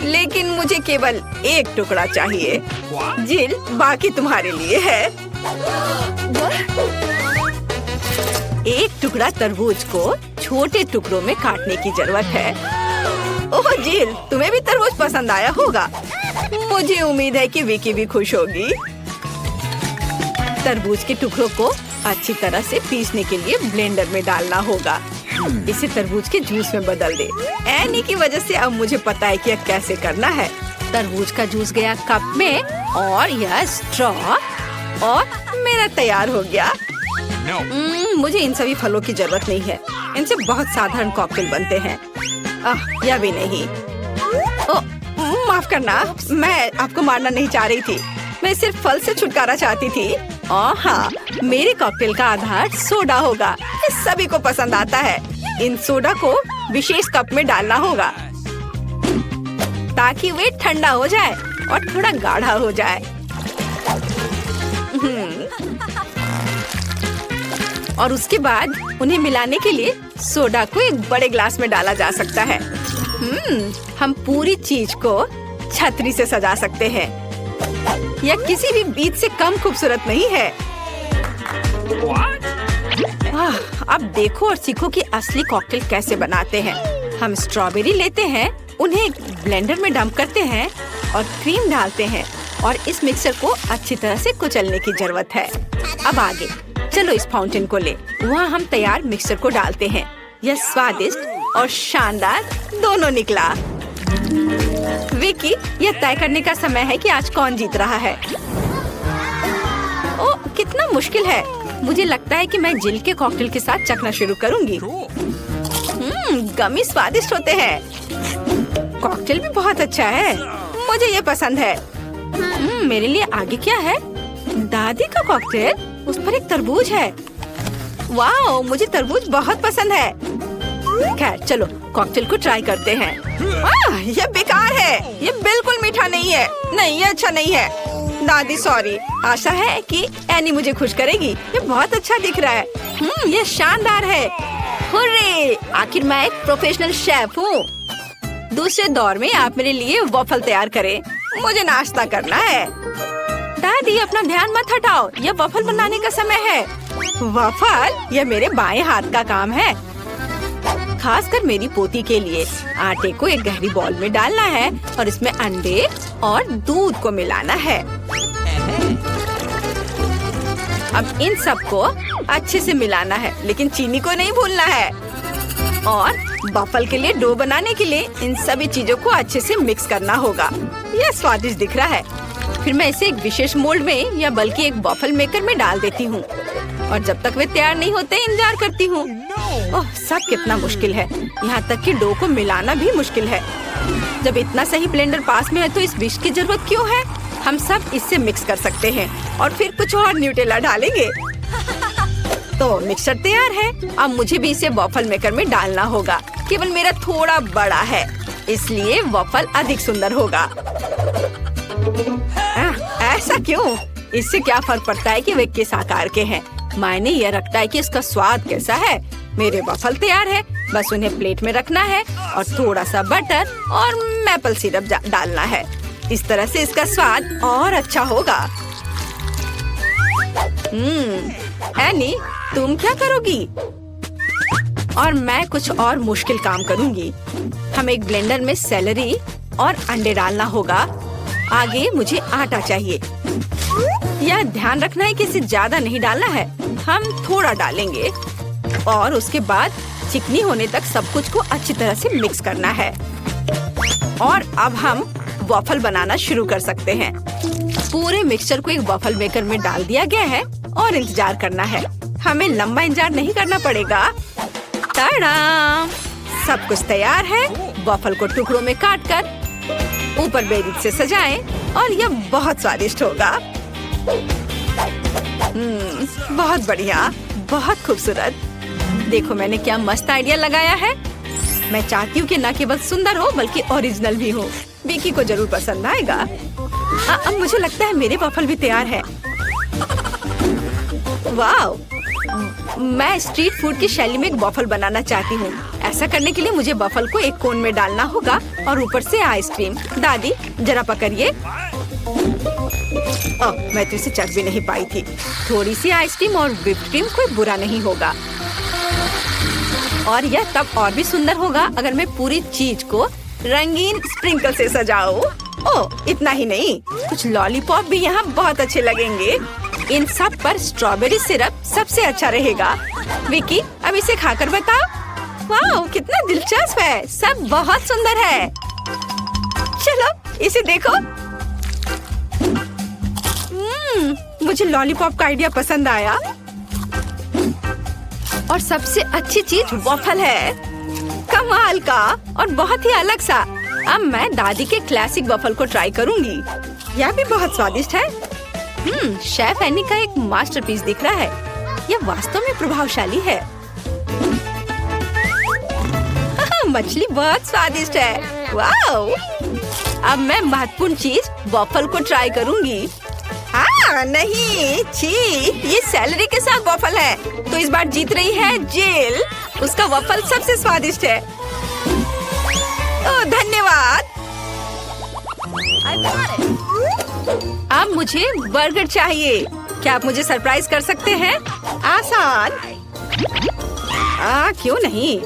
[SPEAKER 1] लेकिन मुझे केवल एक टुकड़ा चाहिए। जिल, बाकी तुम्हारे लिए है। एक टुकड़ा तरबूज को छोटे टुकड़ों में काटने की जरूरत है। ओह जिल, तुम्हें भी तरबूज पसंद आया होगा। मुझे उम्मीद है कि विकी भी खुश होगी। तरबूज के टुकड़ों को अच्छी तरह से पीसने के लिए ब्लेंडर में डालना होगा। इसे तरबूज के जूस में बदल दे। एनी की वजह से अब मुझे पता है कि यह कैसे करना है। तरबूज का जूस गया कप में और यह स्ट्रॉ और मेरा तैयार हो गया। मुझे इन सभी फलों की जरूरत नहीं है। इनसे बहुत साधारण कॉकटेल बनते हैं। यह भी नहीं। माफ करना, मैं आपको मारना नहीं चाह रही थी। मैं सिर्फ फल से छुटकारा चाहती थी। हाँ, मेरे कॉकटेल का आधार सोडा होगा। ये सभी को पसंद आता है। इन सोडा को विशेष कप में डालना होगा ताकि वे ठंडा हो जाए और थोड़ा गाढ़ा हो जाए। और उसके बाद उन्हें मिलाने के लिए सोडा को एक बड़े ग्लास में डाला जा सकता है। हम पूरी चीज को छतरी से सजा सकते हैं। यह किसी भी बीज से कम खूबसूरत नहीं है। अब देखो और सीखो कि असली कॉकटेल कैसे बनाते हैं। हम स्ट्रॉबेरी लेते हैं, उन्हें ब्लेंडर में डंप करते हैं और क्रीम डालते हैं और इस मिक्सर को अच्छी तरह से कुचलने की जरूरत है। अब आगे चलो इस फाउंटेन को ले। वहाँ हम तैयार मिक्सचर को डालते हैं। यह स्वादिष्ट और शानदार दोनों निकला। विकी, यह तय करने का समय है कि आज कौन जीत रहा है। ओ, कितना मुश्किल है। मुझे लगता है कि मैं जिल के कॉकटेल के साथ चखना शुरू करूंगी। गमी स्वादिष्ट होते हैं। कॉकटेल भी बहुत अच्छा है, मुझे ये पसंद है। मेरे लिए आगे क्या है? दादी का कॉकटेल, उस पर एक तरबूज है। वाओ, मुझे तरबूज बहुत पसंद है। खैर चलो कॉकटेल को ट्राई करते हैं। ये बेकार है, ये बिल्कुल मीठा नहीं है। नहीं, ये अच्छा नहीं है। दादी सॉरी, आशा है कि एनी मुझे खुश करेगी। ये बहुत अच्छा दिख रहा है। ये शानदार है। हुर्रे! आखिर मैं एक प्रोफेशनल शेफ हूँ। दूसरे दौर में आप मेरे लिए वॉफल तैयार करें। मुझे नाश्ता करना है। दादी अपना ध्यान मत हटाओ, यह वॉफल बनाने का समय है। वॉफल? यह मेरे बाएं हाथ का काम है, खासकर मेरी पोती के लिए। आटे को एक गहरी बॉल में डालना है और इसमें अंडे और दूध को मिलाना है। अब इन सबको अच्छे से मिलाना है, लेकिन चीनी को नहीं भूलना है। और वॉफल के लिए डो बनाने के लिए इन सभी चीजों को अच्छे से मिक्स करना होगा। यह स्वादिष्ट दिख रहा है। फिर मैं इसे एक विशेष मोल्ड में या बल्कि एक वॉफल मेकर में डाल देती हूँ और जब तक वे तैयार नहीं होते इंतजार करती हूँ। ओह, सब कितना मुश्किल है। यहाँ तक कि डो को मिलाना भी मुश्किल है। जब इतना सही ब्लेंडर पास में है तो इस विस्क की जरूरत क्यों है? हम सब इससे मिक्स कर सकते हैं और फिर कुछ और न्यूटेला डालेंगे। तो मिक्सचर तैयार है। अब मुझे भी इसे वॉफल मेकर में डालना होगा। केवल मेरा थोड़ा बड़ा है, इसलिए वॉफल अधिक सुंदर होगा। ऐसा क्यों? इससे क्या फर्क पड़ता है कि वे किस आकार के हैं? मायने यह रखता है कि इसका स्वाद कैसा है। मेरे वॉफल तैयार है, बस उन्हें प्लेट में रखना है और थोड़ा सा बटर और मैपल सिरप डालना है। इस तरह से इसका स्वाद और अच्छा होगा। एनी, तुम क्या करोगी? और मैं कुछ और मुश्किल काम करूंगी। हम एक ब्लेंडर में सेलरी और अंडे डालना होगा। आगे मुझे आटा चाहिए। यह ध्यान रखना है कि इसे ज्यादा नहीं डालना है। हम थोड़ा डालेंगे और उसके बाद चिकनी होने तक सब कुछ को अच्छी तरह से मिक्स करना है। और अब हम वॉफल बनाना शुरू कर सकते हैं। पूरे मिक्सचर को एक वॉफल मेकर में डाल दिया गया है और इंतजार करना है। हमें लंबा इंतजार नहीं करना पड़ेगा। टाडा! सब कुछ तैयार है। वॉफल को टुकड़ों में काटकर ऊपर बेरीज से सजाएं और यह बहुत स्वादिष्ट होगा। बहुत बढ़िया, बहुत खूबसूरत। देखो मैंने क्या मस्त आइडिया लगाया है। मैं चाहती हूँ कि न केवल सुंदर हो बल्कि ओरिजिनल भी हो। विकी को जरूर पसंद आएगा। अब मुझे लगता है मेरे वॉफल भी तैयार है। वाव! मैं स्ट्रीट फूड की शैली में एक वॉफल बनाना चाहती हूँ। ऐसा करने के लिए मुझे वॉफल को एक कोन में डालना होगा और ऊपर से आइसक्रीम। दादी जरा पकड़िए। मैं तो इसे चख भी नहीं पाई थी। थोड़ी सी आइसक्रीम और व्हिप्ड क्रीम कोई बुरा नहीं होगा। और यह तब और भी सुंदर होगा अगर मैं पूरी चीज को रंगीन स्प्रिंकल से सजाऊं। ओह, इतना ही नहीं, कुछ लॉलीपॉप भी यहाँ बहुत अच्छे लगेंगे। इन सब पर स्ट्रॉबेरी सिरप सबसे अच्छा रहेगा। विकी, अब इसे खाकर बताओ। वाह, कितना दिलचस्प है। सब बहुत सुंदर है। चलो इसे देखो। मुझे लॉलीपॉप का आइडिया पसंद आया। और सबसे अच्छी चीज वॉफल है। कमाल का और बहुत ही अलग सा। अब मैं दादी के क्लासिक वॉफल को ट्राई करूंगी। यह भी बहुत स्वादिष्ट है। शेफ एनी का एक मास्टरपीस दिख रहा है। यह वास्तव में प्रभावशाली है। मछली बहुत स्वादिष्ट है। वाओ! अब मैं महत्वपूर्ण चीज वॉफल को ट्राई करूंगी। नहीं, छी, ये सेलरी के साथ वॉफल है। तो इस बार जीत रही है जिल। उसका वॉफल सबसे स्वादिष्ट है। ओह, धन्यवाद। अब मुझे बर्गर चाहिए। क्या आप मुझे सरप्राइज कर सकते हैं? आसान। क्यों नहीं?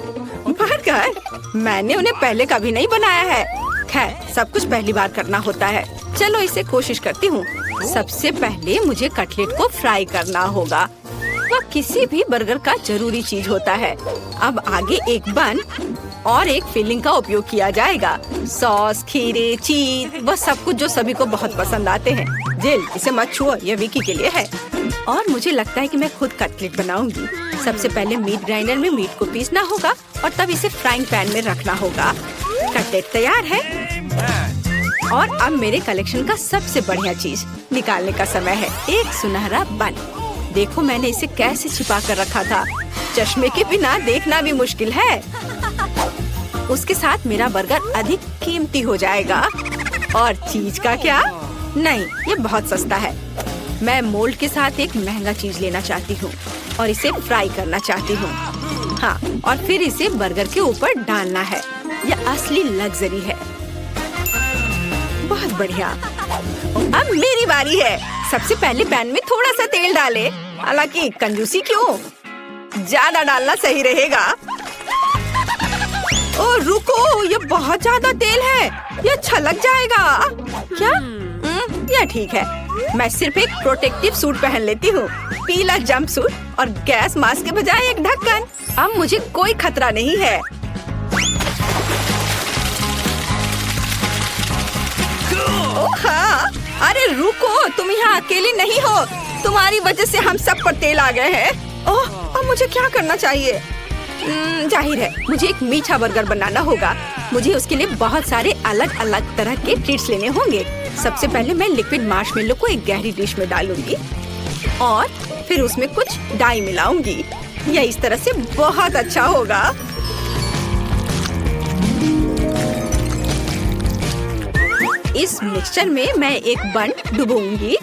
[SPEAKER 1] बर्गर? मैंने उन्हें पहले कभी नहीं बनाया है। खैर, सब कुछ पहली बार करना होता है। चलो इसे कोशिश करती हूँ। सबसे पहले मुझे कटलेट को फ्राई करना होगा। वह किसी भी बर्गर का जरूरी चीज होता है। अब आगे एक बन और एक फिलिंग का उपयोग किया जाएगा। सॉस, खीरे, चीज, वह सब कुछ जो सभी को बहुत पसंद आते हैं। जिल, इसे मत छुओ, यह विकी के लिए है। और मुझे लगता है कि मैं खुद कटलेट बनाऊंगी। सबसे पहले मीट ग्राइंडर में मीट को पीसना होगा और तब इसे फ्राइंग पैन में रखना होगा। कटलेट तैयार है। और अब मेरे कलेक्शन का सबसे बढ़िया चीज निकालने का समय है। एक सुनहरा बन। देखो मैंने इसे कैसे छिपा कर रखा था। चश्मे के बिना देखना भी मुश्किल है। उसके साथ मेरा बर्गर अधिक कीमती हो जाएगा। और चीज का क्या? नहीं, ये बहुत सस्ता है। मैं मोल्ड के साथ एक महंगा चीज लेना चाहती हूँ और इसे फ्राई करना चाहती हूँ। हाँ, और फिर इसे बर्गर के ऊपर डालना है। यह असली लग्जरी है। बहुत बढ़िया। अब मेरी बारी है। सबसे पहले पैन में थोड़ा सा तेल डाले। हालांकि कंजूसी क्यों, ज्यादा डालना सही रहेगा। ओ रुको, ये बहुत ज्यादा तेल है, ये छलक जाएगा। क्या? यह ठीक है। मैं सिर्फ एक प्रोटेक्टिव सूट पहन लेती हूँ, पीला जंप सूट और गैस मास्क के बजाय एक ढक्कन। अब मुझे कोई खतरा नहीं है। ओह हाँ, अरे रुको, तुम यहाँ अकेली नहीं हो। तुम्हारी वजह से हम सब पर तेल आ गए हैं। ओह, अब मुझे क्या करना चाहिए? जाहिर है मुझे एक मीठा बर्गर बनाना होगा। मुझे उसके लिए बहुत सारे अलग अलग तरह के ट्रीट्स लेने होंगे। सबसे पहले मैं लिक्विड मार्शमेलो को एक गहरी डिश में डालूंगी और फिर उसमें कुछ डाई मिलाऊंगी। यह इस तरह से बहुत अच्छा होगा। इस मिक्सचर में मैं एक बन डुबोऊंगी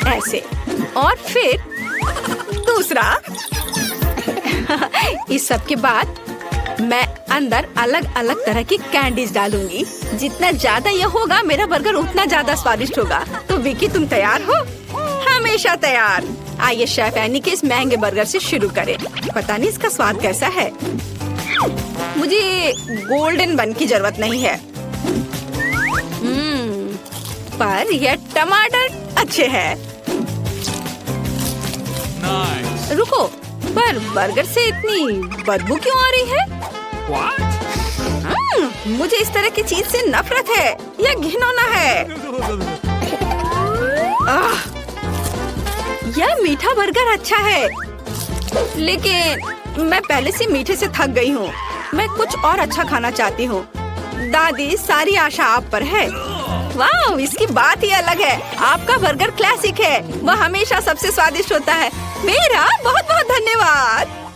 [SPEAKER 1] ऐसे, और फिर दूसरा। इस सब के बाद मैं अंदर अलग अलग तरह की कैंडीज डालूंगी। जितना ज्यादा यह होगा मेरा बर्गर उतना ज्यादा स्वादिष्ट होगा। तो विकी, तुम तैयार हो? हमेशा तैयार। आइए शेफ एनी के इस महंगे बर्गर से शुरू करें। पता नहीं इसका स्वाद कैसा है। मुझे गोल्डन बन की जरूरत नहीं है। पर यह टमाटर अच्छे हैं।
[SPEAKER 2] Nice.
[SPEAKER 1] रुको, पर बर्गर से इतनी बदबू क्यों आ रही है?
[SPEAKER 2] What?
[SPEAKER 1] मुझे इस तरह की चीज से नफरत है। यह घिनौना है। यह मीठा बर्गर अच्छा है, लेकिन मैं पहले से मीठे से थक गई हूँ। मैं कुछ और अच्छा खाना चाहती हूँ। दादी, सारी आशा आप पर है। वाह, इसकी बात ही अलग है। आपका बर्गर क्लासिक है, वह हमेशा सबसे स्वादिष्ट होता है। मेरा बहुत बहुत धन्यवाद।